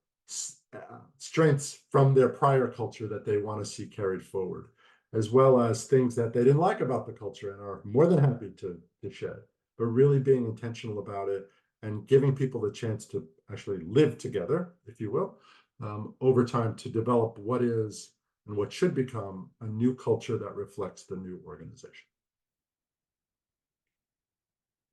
strengths from their prior culture that they want to see carried forward, as well as things that they didn't like about the culture and are more than happy to shed. but really being intentional about it and giving people the chance to actually live together, if you will, over time to develop what is and what should become a new culture that reflects the new organization.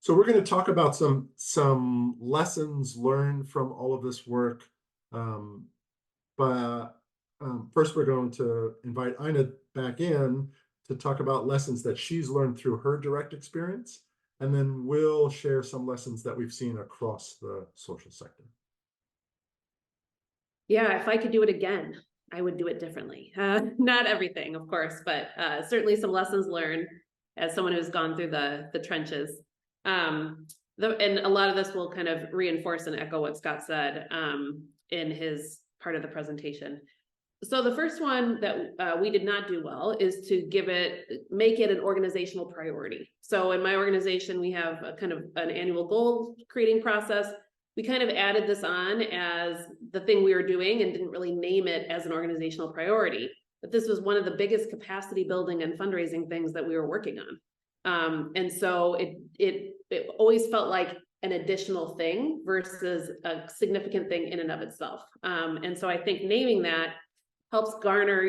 So we're going to talk about some lessons learned from all of this work. But first, we're going to invite Ina back in to talk about lessons that she's learned through her direct experience. And then we'll share some lessons that we've seen across the social sector. Yeah, if I could do it again, I would do it differently. Not everything, of course, but certainly some lessons learned as someone who's gone through the trenches. And a lot of this will kind of reinforce and echo what Scott said in his part of the presentation. So the first one that we did not do well is to make it an organizational priority. So in my organization, we have a kind of an annual goal creating process. We kind of added this on as the thing we were doing and didn't really name it as an organizational priority. But this was one of the biggest capacity building and fundraising things that we were working on. And so it always felt like an additional thing versus a significant thing in and of itself. And so I think naming that helps garner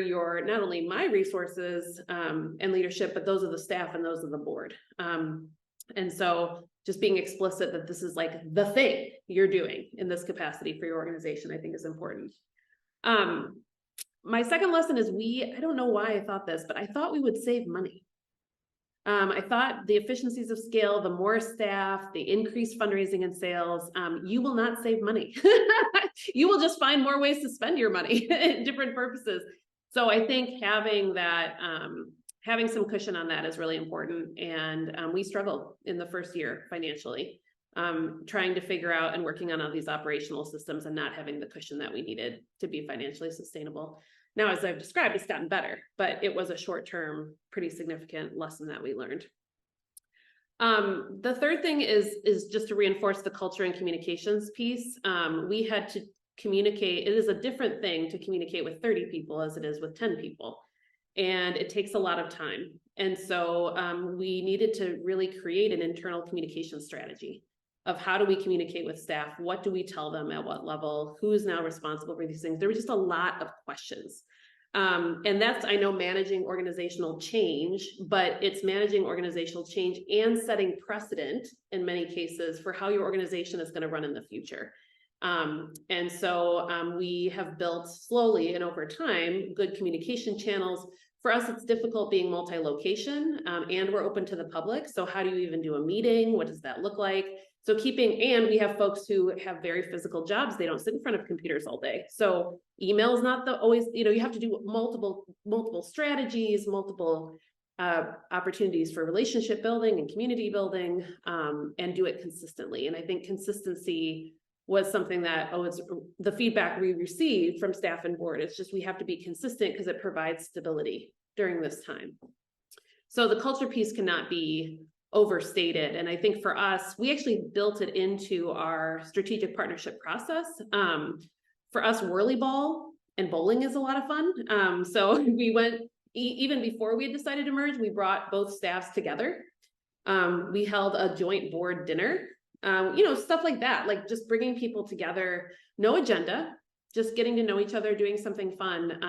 not only my resources and leadership, but those of the staff and those of the board. And so just being explicit that this is like the thing you're doing in this capacity for your organization, I think is important. My second lesson is I don't know why I thought this, but I thought we would save money. I thought the efficiencies of scale, the more staff, the increased fundraising and sales, you will not save money. You will just find more ways to spend your money in different purposes. So I think having some cushion on that is really important. And we struggled in the first year financially, trying to figure out and working on all these operational systems and not having the cushion that we needed to be financially sustainable. Now, as I've described, it's gotten better, but it was a short-term, pretty significant lesson that we learned. The third thing is just to reinforce the culture and communications piece. We had to communicate. It is a different thing to communicate with 30 people as it is with 10 people. And it takes a lot of time. And so we needed to really create an internal communication strategy of how do we communicate with staff? What do we tell them at what level? Who is now responsible for these things? There were just a lot of questions. And that's, I know, managing organizational change, but it's managing organizational change and setting precedent in many cases for how your organization is going to run in the future. And so we have built slowly and over time good communication channels. For us, it's difficult being multi-location and we're open to the public. So how do you even do a meeting? What does that look like? So and we have folks who have very physical jobs. They don't sit in front of computers all day. So email is not always, you have to do multiple strategies, multiple opportunities for relationship building and community building, and do it consistently. And I think consistency was something that, it's the feedback we received from staff and board. It's just, we have to be consistent because it provides stability during this time. So the culture piece cannot be overstated. And I think for us, we actually built it into our strategic partnership process. For us, whirly ball and bowling is a lot of fun. So we went, even before we had decided to merge, we brought both staffs together. We held a joint board dinner, stuff like that, like just bringing people together, no agenda, just getting to know each other, doing something fun.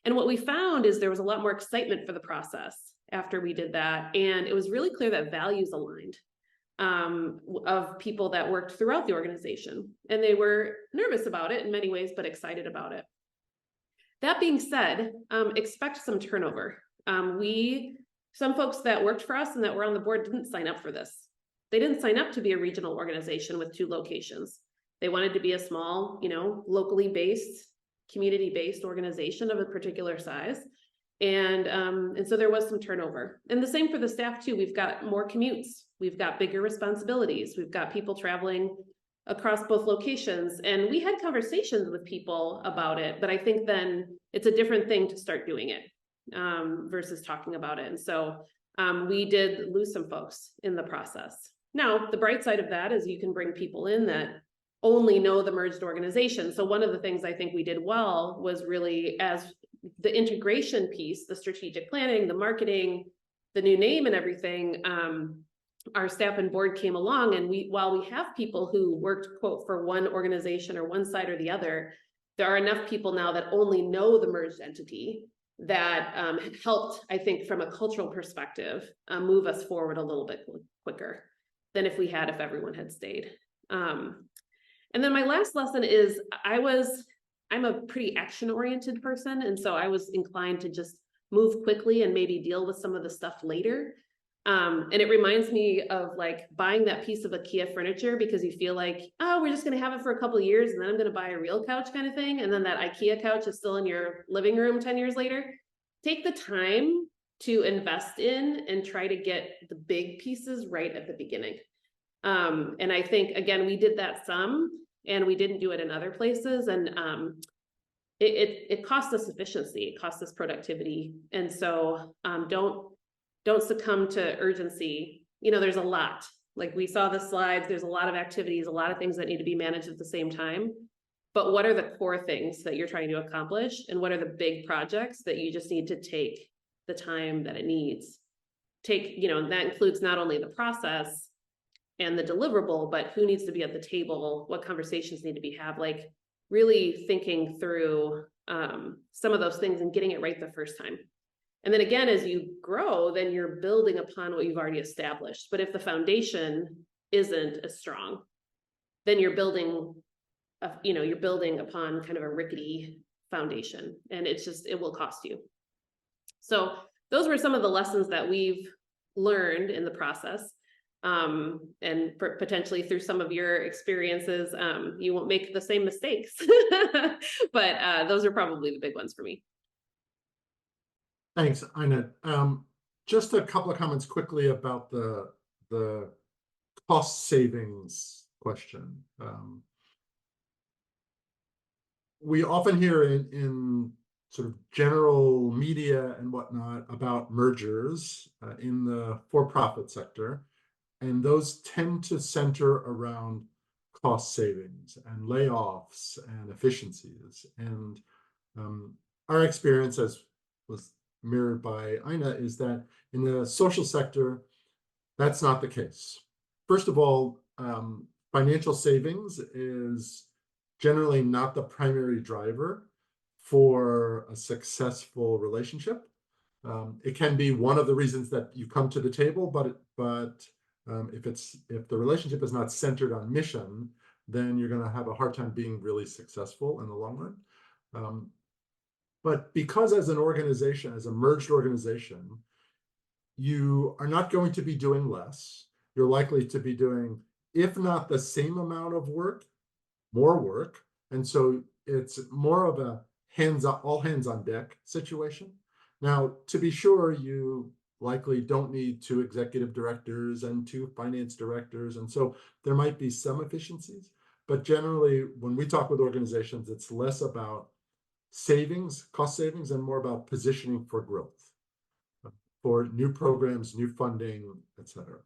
And what we found is there was a lot more excitement for the process after we did that. And it was really clear that values aligned of people that worked throughout the organization. And they were nervous about it in many ways, but excited about it. That being said, expect some turnover. Some folks that worked for us and that were on the board didn't sign up for this. They didn't sign up to be a regional organization with 2 locations. They wanted to be a small, locally based, community-based organization of a particular size. And so there was some turnover. And the same for the staff too. We've got more commutes. We've got bigger responsibilities. We've got people traveling across both locations. And we had conversations with people about it, but I think then it's a different thing to start doing it versus talking about it. And so we did lose some folks in the process. Now, the bright side of that is you can bring people in that only know the merged organization. So one of the things I think we did well was really, as the integration piece, the strategic planning, the marketing, the new name and everything, our staff and board came along, and while we have people who worked, quote, for one organization or one side or the other, there are enough people now that only know the merged entity that helped, I think, from a cultural perspective, move us forward a little bit quicker than if everyone had stayed. And then my last lesson is I'm a pretty action-oriented person, and so I was inclined to just move quickly and maybe deal with some of the stuff later. And it reminds me of like buying that piece of IKEA furniture because you feel like, oh, we're just going to have it for a couple of years and then I'm going to buy a real couch kind of thing. And then that IKEA couch is still in your living room 10 years later. Take the time to invest in and try to get the big pieces right at the beginning. And I think, again, we did that some, and we didn't do it in other places. And it cost us efficiency, it cost us productivity. And so don't succumb to urgency. You know, there's a lot, like we saw the slides, there's a lot of activities, a lot of things that need to be managed at the same time. But what are the core things that you're trying to accomplish? And what are the big projects that you just need to take the time that it needs? And that includes not only the process and the deliverable, but who needs to be at the table, what conversations need to be had, like really thinking through some of those things and getting it right the first time. And then again, as you grow, then you're building upon what you've already established. But if the foundation isn't as strong, then you're building upon kind of a rickety foundation, and it will cost you. So those were some of the lessons that we've learned in the process. And potentially through some of your experiences, you won't make the same mistakes, but those are probably the big ones for me. Thanks, Ina. Just a couple of comments quickly about the cost savings question. We often hear in sort of general media and whatnot about mergers in the for-profit sector, and those tend to center around cost savings and layoffs and efficiencies. And our experience, as was mirrored by Ina, is that in the social sector, that's not the case. First of all, financial savings is generally not the primary driver for a successful relationship. It can be one of the reasons that you come to the table, but if the relationship is not centered on mission, then you're going to have a hard time being really successful in the long run. But because as an organization, as a merged organization, you are not going to be doing less. You're likely to be doing, if not the same amount of work, more work. And so it's more of a all hands on deck situation. Now, to be sure, you likely don't need 2 executive directors and 2 finance directors. And so there might be some efficiencies, but generally when we talk with organizations, it's less about cost savings, and more about positioning for growth, for new programs, new funding, et cetera.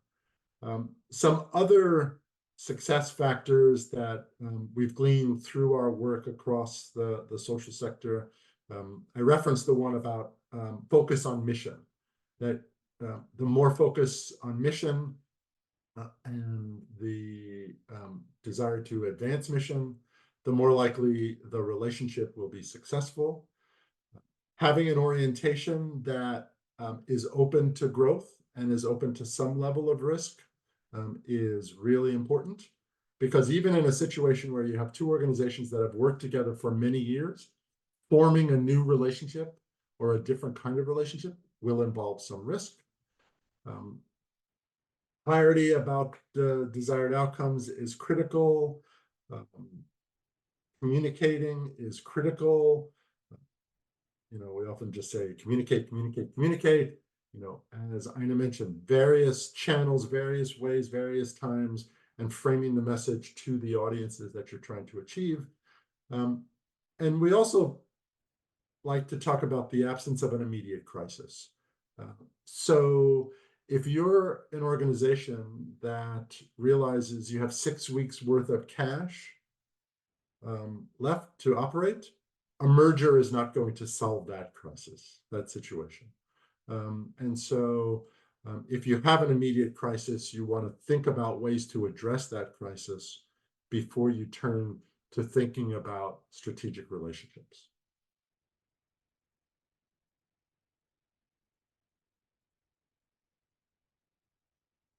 Some other success factors that we've gleaned through our work across the social sector. I referenced the one about focus on mission, that the more focus on mission and the desire to advance mission, the more likely the relationship will be successful. Having an orientation that is open to growth and is open to some level of risk is really important, because even in a situation where you have 2 organizations that have worked together for many years, forming a new relationship or a different kind of relationship will involve some risk. Clarity about the desired outcomes is critical. Communicating is critical. We often just say communicate, communicate, communicate. As Ina mentioned, various channels, various ways, various times, and framing the message to the audiences that you're trying to achieve. And we also like to talk about the absence of an immediate crisis. So if you're an organization that realizes you have 6 weeks worth of cash left to operate, a merger is not going to solve that crisis, that situation. And so If you have an immediate crisis, you want to think about ways to address that crisis before you turn to thinking about strategic relationships.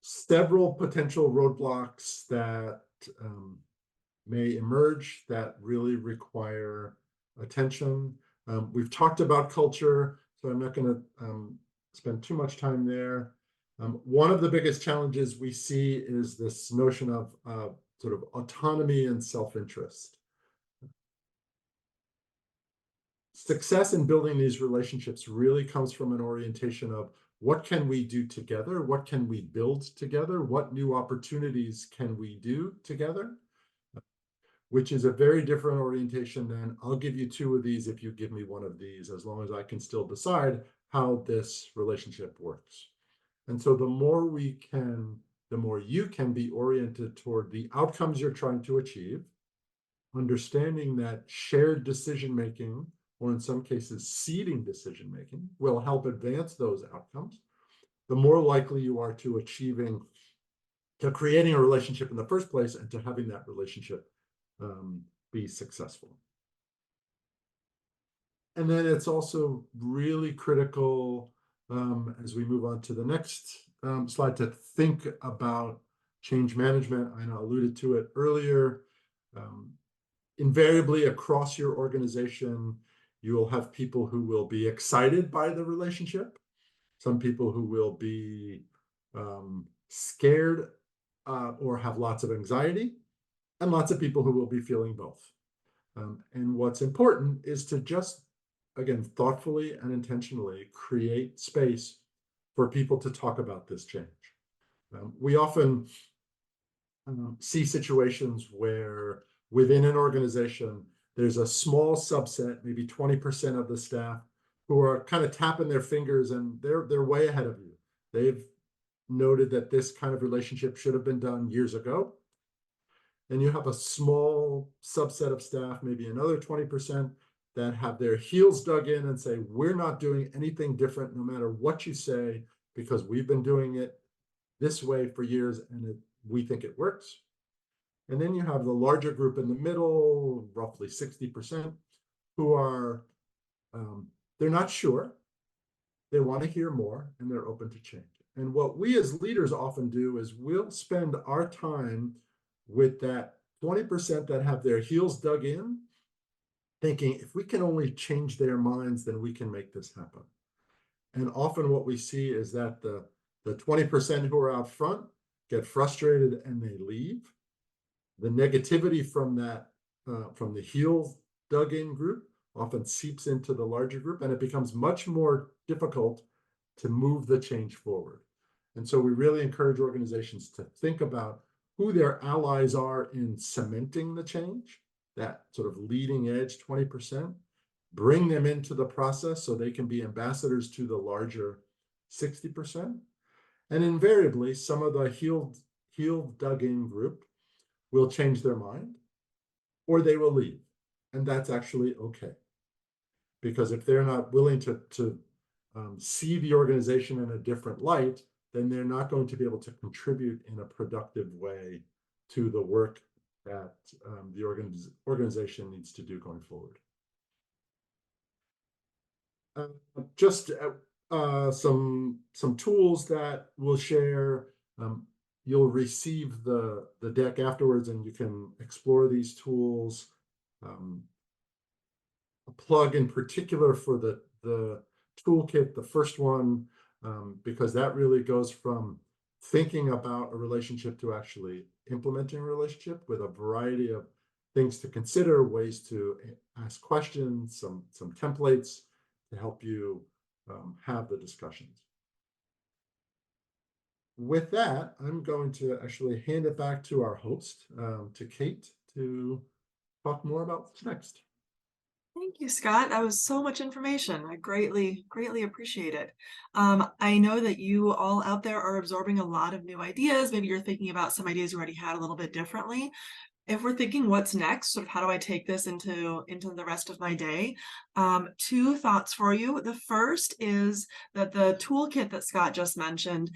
Several potential roadblocks that may emerge that really require attention. We've talked about culture, so I'm not going to spend too much time there. One of the biggest challenges we see is this notion of sort of autonomy and self-interest. Success in building these relationships really comes from an orientation of what can we do together? What can we build together? What new opportunities can we do together? Which is a very different orientation than I'll give you 2 of these if you give me 1 of these, as long as I can still decide how this relationship works. And so the more you can be oriented toward the outcomes you're trying to achieve, understanding that shared decision-making, or in some cases, seeding decision-making, will help advance those outcomes, the more likely you are to creating a relationship in the first place and to having that relationship be successful. And then it's also really critical, as we move on to the next slide, to think about change management. I alluded to it earlier. Invariably, across your organization, you will have people who will be excited by the relationship, some people who will be scared or have lots of anxiety, and lots of people who will be feeling both. And what's important is to just, again, thoughtfully and intentionally create space for people to talk about this change. We often see situations where within an organization, there's a small subset, maybe 20% of the staff, who are kind of tapping their fingers, and they're way ahead of you. They've noted that this kind of relationship should have been done years ago. And you have a small subset of staff, maybe another 20%, that have their heels dug in and say, we're not doing anything different no matter what you say, because we've been doing it this way for years and we think it works. And then you have the larger group in the middle, roughly 60%, who are, they're not sure, they want to hear more, and they're open to change. And what we as leaders often do is we'll spend our time with that 20% that have their heels dug in, thinking if we can only change their minds, then we can make this happen. And often what we see is that the 20% who are out front get frustrated and they leave. The negativity from that, from the heels dug in group often seeps into the larger group, and it becomes much more difficult to move the change forward. And so we really encourage organizations to think about who their allies are in cementing the change, that sort of leading edge 20%, bring them into the process so they can be ambassadors to the larger 60%. And invariably, some of the heel dug in group will change their mind, or they will leave. And that's actually okay. Because if they're not willing to see the organization in a different light, then they're not going to be able to contribute in a productive way to the work that the organization needs to do going forward. Just some tools that we'll share. You'll receive the deck afterwards, and you can explore these tools. A plug in particular for the toolkit, the first one, because that really goes from thinking about a relationship to actually implementing a relationship, with a variety of things to consider, ways to ask questions, some templates to help you have the discussions. With that, I'm going to actually hand it back to our host, to Kate, to talk more about what's next. Thank you, Scott. That was so much information. I greatly appreciate it. I know that you all out there are absorbing a lot of new ideas. Maybe you're thinking about some ideas you already had a little bit differently. if we're thinking what's next, sort of how do I take this into the rest of my day, two thoughts for you. The first is that the toolkit that Scott just mentioned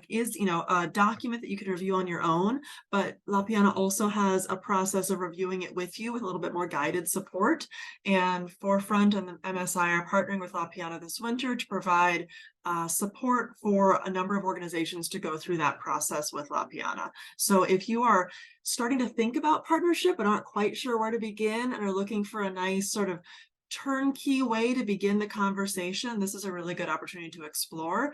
is, a document that you could review on your own, but La Piana also has a process of reviewing it with you with a little bit more guided support. And Forefront and the MSI are partnering with La Piana this winter to provide support for a number of organizations to go through that process with La Piana. So if you are starting to think about partnership but aren't quite sure where to begin and are looking for a nice sort of turnkey way to begin the conversation, this is a really good opportunity to explore.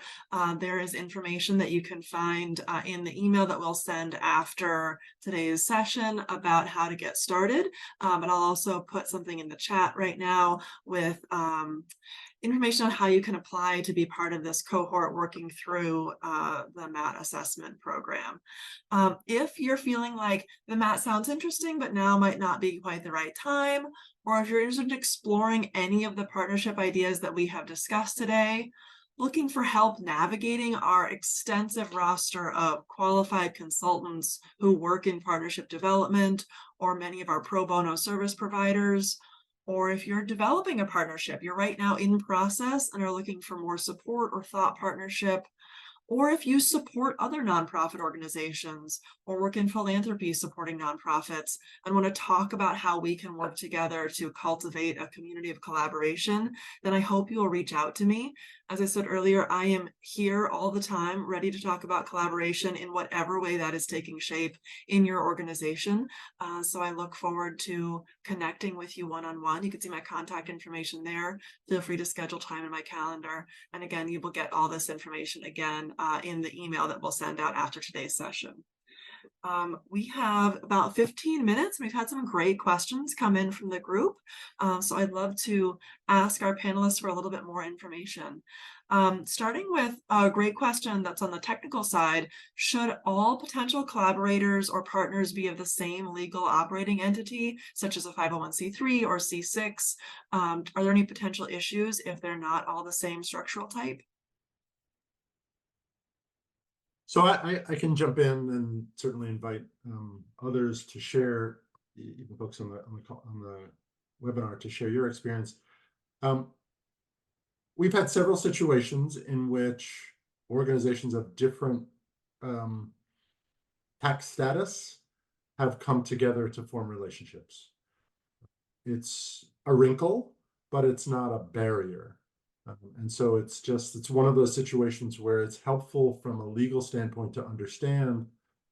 There is information that you can find in the email that we'll send after today's session about how to get started. And I'll also put something in the chat right now with information on how you can apply to be part of this cohort working through the MAT assessment program. If you're feeling like the MAT sounds interesting, but now might not be quite the right time, or if you're interested in exploring any of the partnership ideas that we have discussed today, looking for help navigating our extensive roster of qualified consultants who work in partnership development, or many of our pro bono service providers, or if you're developing a partnership, you're right now in process and are looking for more support or thought partnership, or if you support other nonprofit organizations or work in philanthropy supporting nonprofits and want to talk about how we can work together to cultivate a community of collaboration, then I hope you will reach out to me. As I said earlier, I am here all the time, ready to talk about collaboration in whatever way that is taking shape in your organization. So I look forward to connecting with you one-on-one. You can see my contact information there. Feel free to schedule time in my calendar. And again, you will get all this information again in the email that we'll send out after today's session. We have about 15 minutes. We've had some great questions come in from the group. So I'd love to ask our panelists for a little bit more information. Starting with a great question that's on the technical side, should all potential collaborators or partners be of the same legal operating entity, such as a 501c3 or C6? Are there any potential issues if they're not all the same structural type? So I can jump in and certainly invite others to share, even folks on the webinar, to share your experience. We've had several situations in which organizations of different tax status have come together to form relationships. It's a wrinkle, but it's not a barrier. And so it's one of those situations where it's helpful from a legal standpoint to understand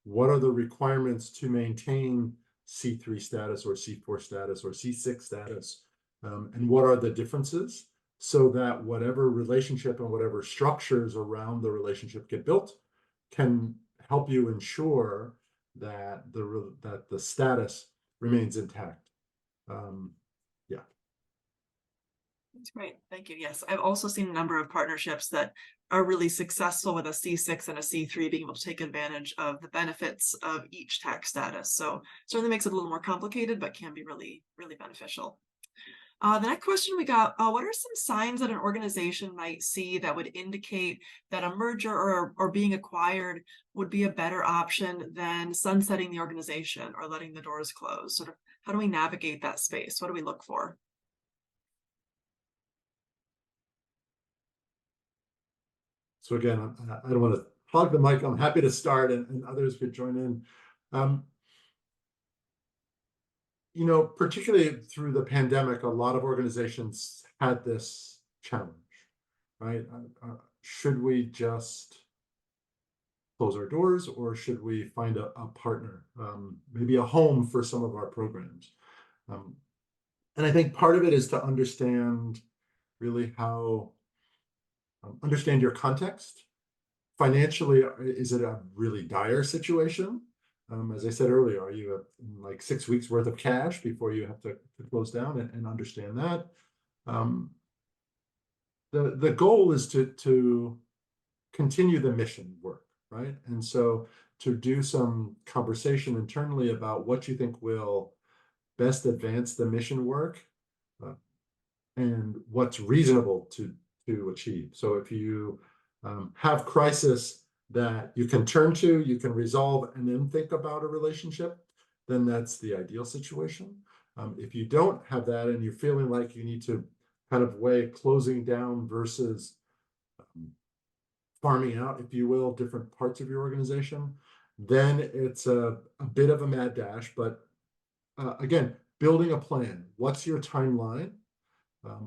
what are the requirements to maintain C3 status or C4 status or C6 status, and what are the differences, so that whatever relationship and whatever structures around the relationship get built can help you ensure that the status remains intact. Yeah. That's great. Thank you. Yes, I've also seen a number of partnerships that are really successful with a C6 and a C3 being able to take advantage of the benefits of each tax status. So certainly makes it a little more complicated, but can be really, really beneficial. The next question we got, what are some signs that an organization might see that would indicate that a merger or being acquired would be a better option than sunsetting the organization or letting the doors close? Sort of, how do we navigate that space? What do we look for? So again, I don't want to hog the mic. I'm happy to start, and others could join in. Particularly through the pandemic, a lot of organizations had this challenge, right? Should we just close our doors, or should we find a partner, maybe a home for some of our programs? And I think part of it is to understand really understand your context. Financially, is it a really dire situation? As I said earlier, are you like 6 weeks worth of cash before you have to close down, and understand that? The goal is to continue the mission work, right? And so to do some conversation internally about what you think will best advance the mission work, and what's reasonable to achieve. So if you have crisis that you can turn to, you can resolve, and then think about a relationship, then that's the ideal situation. If you don't have that and you're feeling like you need to kind of weigh closing down versus farming out, if you will, different parts of your organization, then it's a bit of a mad dash. But again, building a plan. What's your timeline?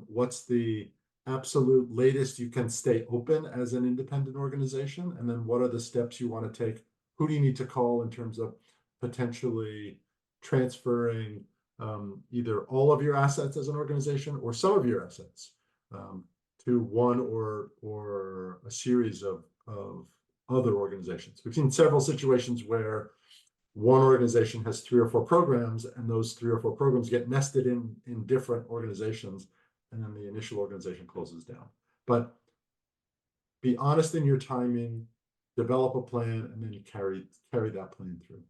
What's the absolute latest you can stay open as an independent organization? And then what are the steps you want to take? Who do you need to call in terms of potentially transferring either all of your assets as an organization or some of your assets to one or a series of other organizations? We've seen several situations where one organization has 3 or 4 programs, and those 3 or 4 programs get nested in different organizations, and then the initial organization closes down. But be honest in your timing, develop a plan, and then you carry that plan through.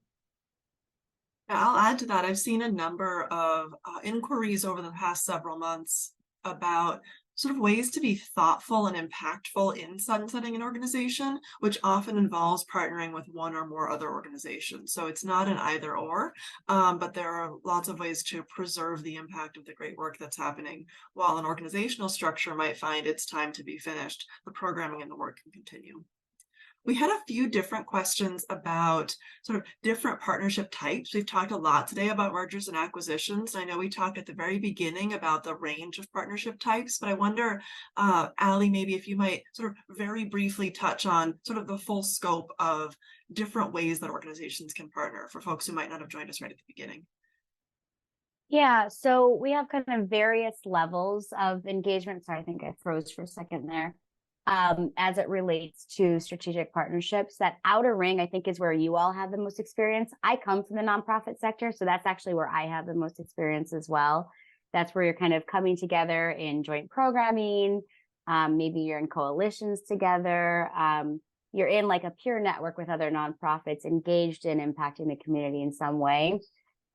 I'll add to that. I've seen a number of inquiries over the past several months about sort of ways to be thoughtful and impactful in sunsetting an organization, which often involves partnering with one or more other organizations. So it's not an either or, but there are lots of ways to preserve the impact of the great work that's happening. While an organizational structure might find it's time to be finished, the programming and the work can continue. We had a few different questions about sort of different partnership types. We've talked a lot today about mergers and acquisitions. I know we talked at the very beginning about the range of partnership types, but I wonder, Ali, maybe if you might sort of very briefly touch on sort of the full scope of different ways that organizations can partner for folks who might not have joined us right at the beginning. Yeah, so we have kind of various levels of engagement. Sorry, I think I froze for a second there. As it relates to strategic partnerships, that outer ring, I think, is where you all have the most experience. I come from the nonprofit sector, so that's actually where I have the most experience as well. That's where you're kind of coming together in joint programming. Maybe you're in coalitions together. You're in like a peer network with other nonprofits engaged in impacting the community in some way.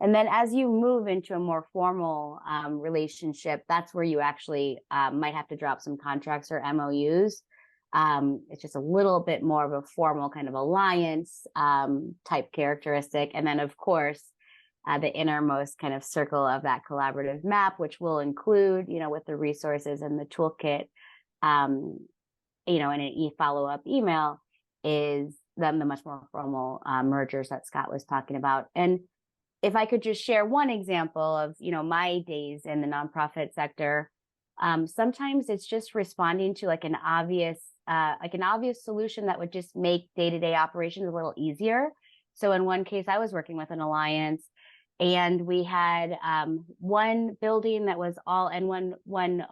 And then as you move into a more formal relationship, that's where you actually might have to drop some contracts or MOUs. It's just a little bit more of a formal kind of alliance type characteristic. And then, of course, the innermost kind of circle of that collaborative map, which will include, with the resources and the toolkit, in an e-follow-up email, is then the much more formal mergers that Scott was talking about. And if I could just share one example of, my days in the nonprofit sector, sometimes it's just responding to like an obvious solution that would just make day-to-day operations a little easier. So in one case, I was working with an alliance, and we had one building that was all, and one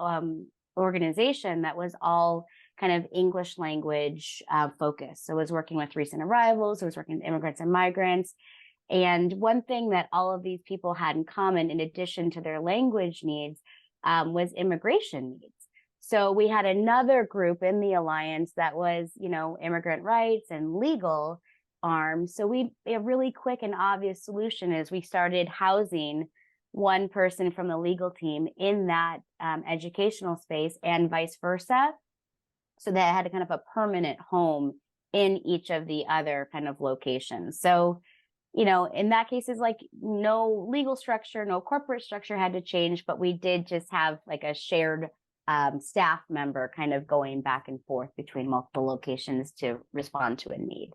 organization that was all kind of English language focused. So I was working with recent arrivals, I was working with immigrants and migrants. And one thing that all of these people had in common, in addition to their language needs, was immigration needs. So we had another group in the alliance that was, immigrant rights and legal arm. So a really quick and obvious solution is we started housing one person from the legal team in that educational space and vice versa. So they had a kind of a permanent home in each of the other kind of locations. So in that case, is like no legal structure, no corporate structure had to change, but we did just have like a shared staff member kind of going back and forth between multiple locations to respond to a need.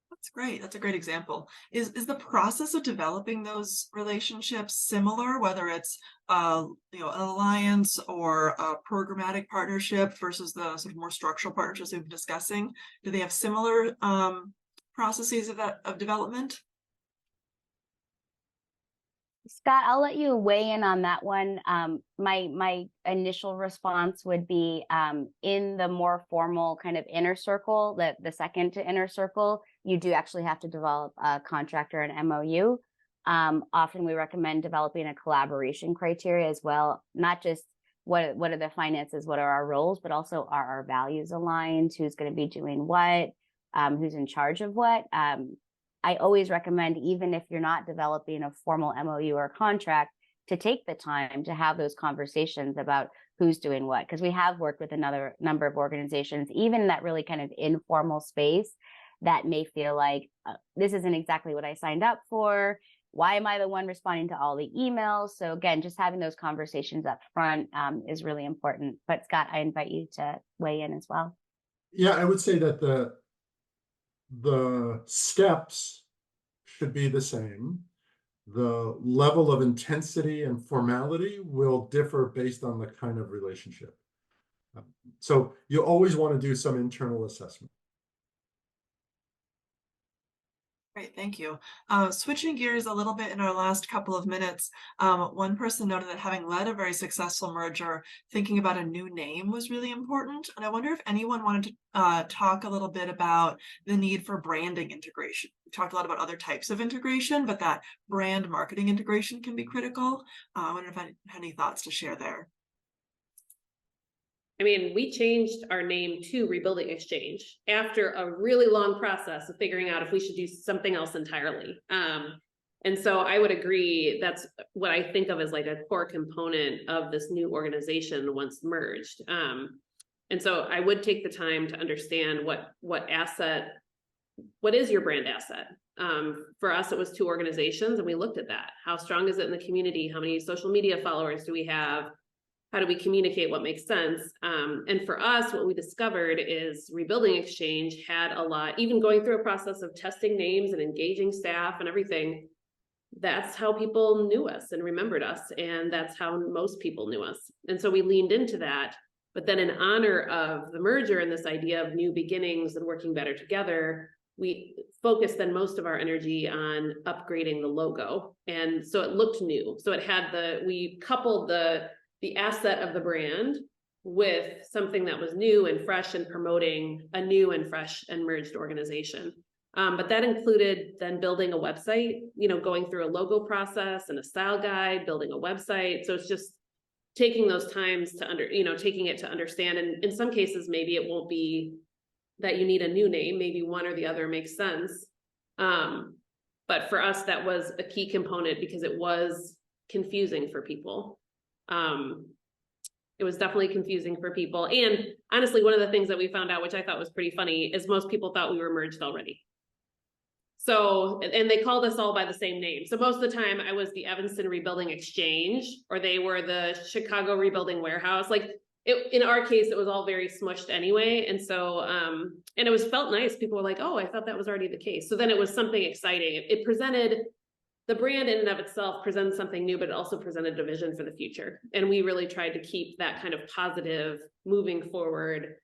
That's great. That's a great example. Is the process of developing those relationships similar, whether it's an alliance or a programmatic partnership versus the sort of more structural partnerships we've been discussing? Do they have similar processes of development? Scott, I'll let you weigh in on that one. My initial response would be in the more formal kind of inner circle, the second to inner circle, you do actually have to develop a contract or an MOU. Often we recommend developing a collaboration criteria as well, not just what are the finances, what are our roles, but also are our values aligned, who's going to be doing what, who's in charge of what. I always recommend, even if you're not developing a formal MOU or contract, to take the time to have those conversations about who's doing what. Because we have worked with another number of organizations, even in that really kind of informal space, that may feel like this isn't exactly what I signed up for. why am I the one responding to all the emails? So again, just having those conversations up front is really important. But Scott, I invite you to weigh in as well. Yeah, I would say that the steps should be the same. The level of intensity and formality will differ based on the kind of relationship. So you always want to do some internal assessment. Great, thank you. Switching gears a little bit in our last couple of minutes, one person noted that having led a very successful merger, thinking about a new name was really important. And I wonder if anyone wanted to talk a little bit about the need for branding integration. We talked a lot about other types of integration, but that brand marketing integration can be critical. I wonder if any, any thoughts to share there. I mean, we changed our name to Rebuilding Exchange after a really long process of figuring out if we should do something else entirely. And so I would agree, that's what I think of as like a core component of this new organization once merged. And so I would take the time to understand what is your brand asset? For us, it was 2 organizations, and we looked at that. How strong is it in the community? How many social media followers do we have? How do we communicate what makes sense? And for us, what we discovered is Rebuilding Exchange had a lot, even going through a process of testing names and engaging staff and everything. That's how people knew us and remembered us. And that's how most people knew us. And so we leaned into that. But then in honor of the merger and this idea of new beginnings and working better together, we focused then most of our energy on upgrading the logo. And so it looked new. So it had we coupled the asset of the brand with something that was new and fresh and promoting a new and fresh and merged organization. But that included then building a website, going through a logo process and a style guide, building a website. So it's just taking those times to taking it to understand. And in some cases, maybe it won't be that you need a new name, maybe one or the other makes sense. But for us, that was a key component because it was confusing for people. It was definitely confusing for people. And honestly, one of the things that we found out, which I thought was pretty funny, is most people thought we were merged already. So, and they called us all by the same name. So most of the time I was the Evanston Rebuilding Exchange, or they were the Chicago Rebuilding Warehouse. Like in our case, it was all very smushed anyway. And so, and it felt nice. People were like, oh, I thought that was already the case. So then it was something exciting. It presented, the brand in and of itself presents something new, but it also presented a vision for the future. And we really tried to keep that kind of positive moving forward,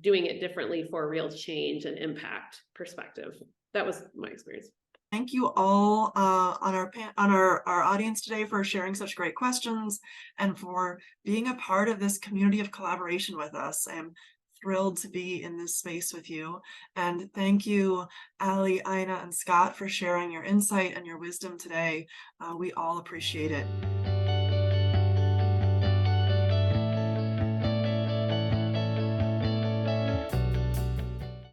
doing it differently for a real change and impact perspective. That was my experience. Thank you all on our audience today for sharing such great questions and for being a part of this community of collaboration with us. I'm thrilled to be in this space with you. And thank you, Ali, Ina, and Scott for sharing your insight and your wisdom today. We all appreciate it.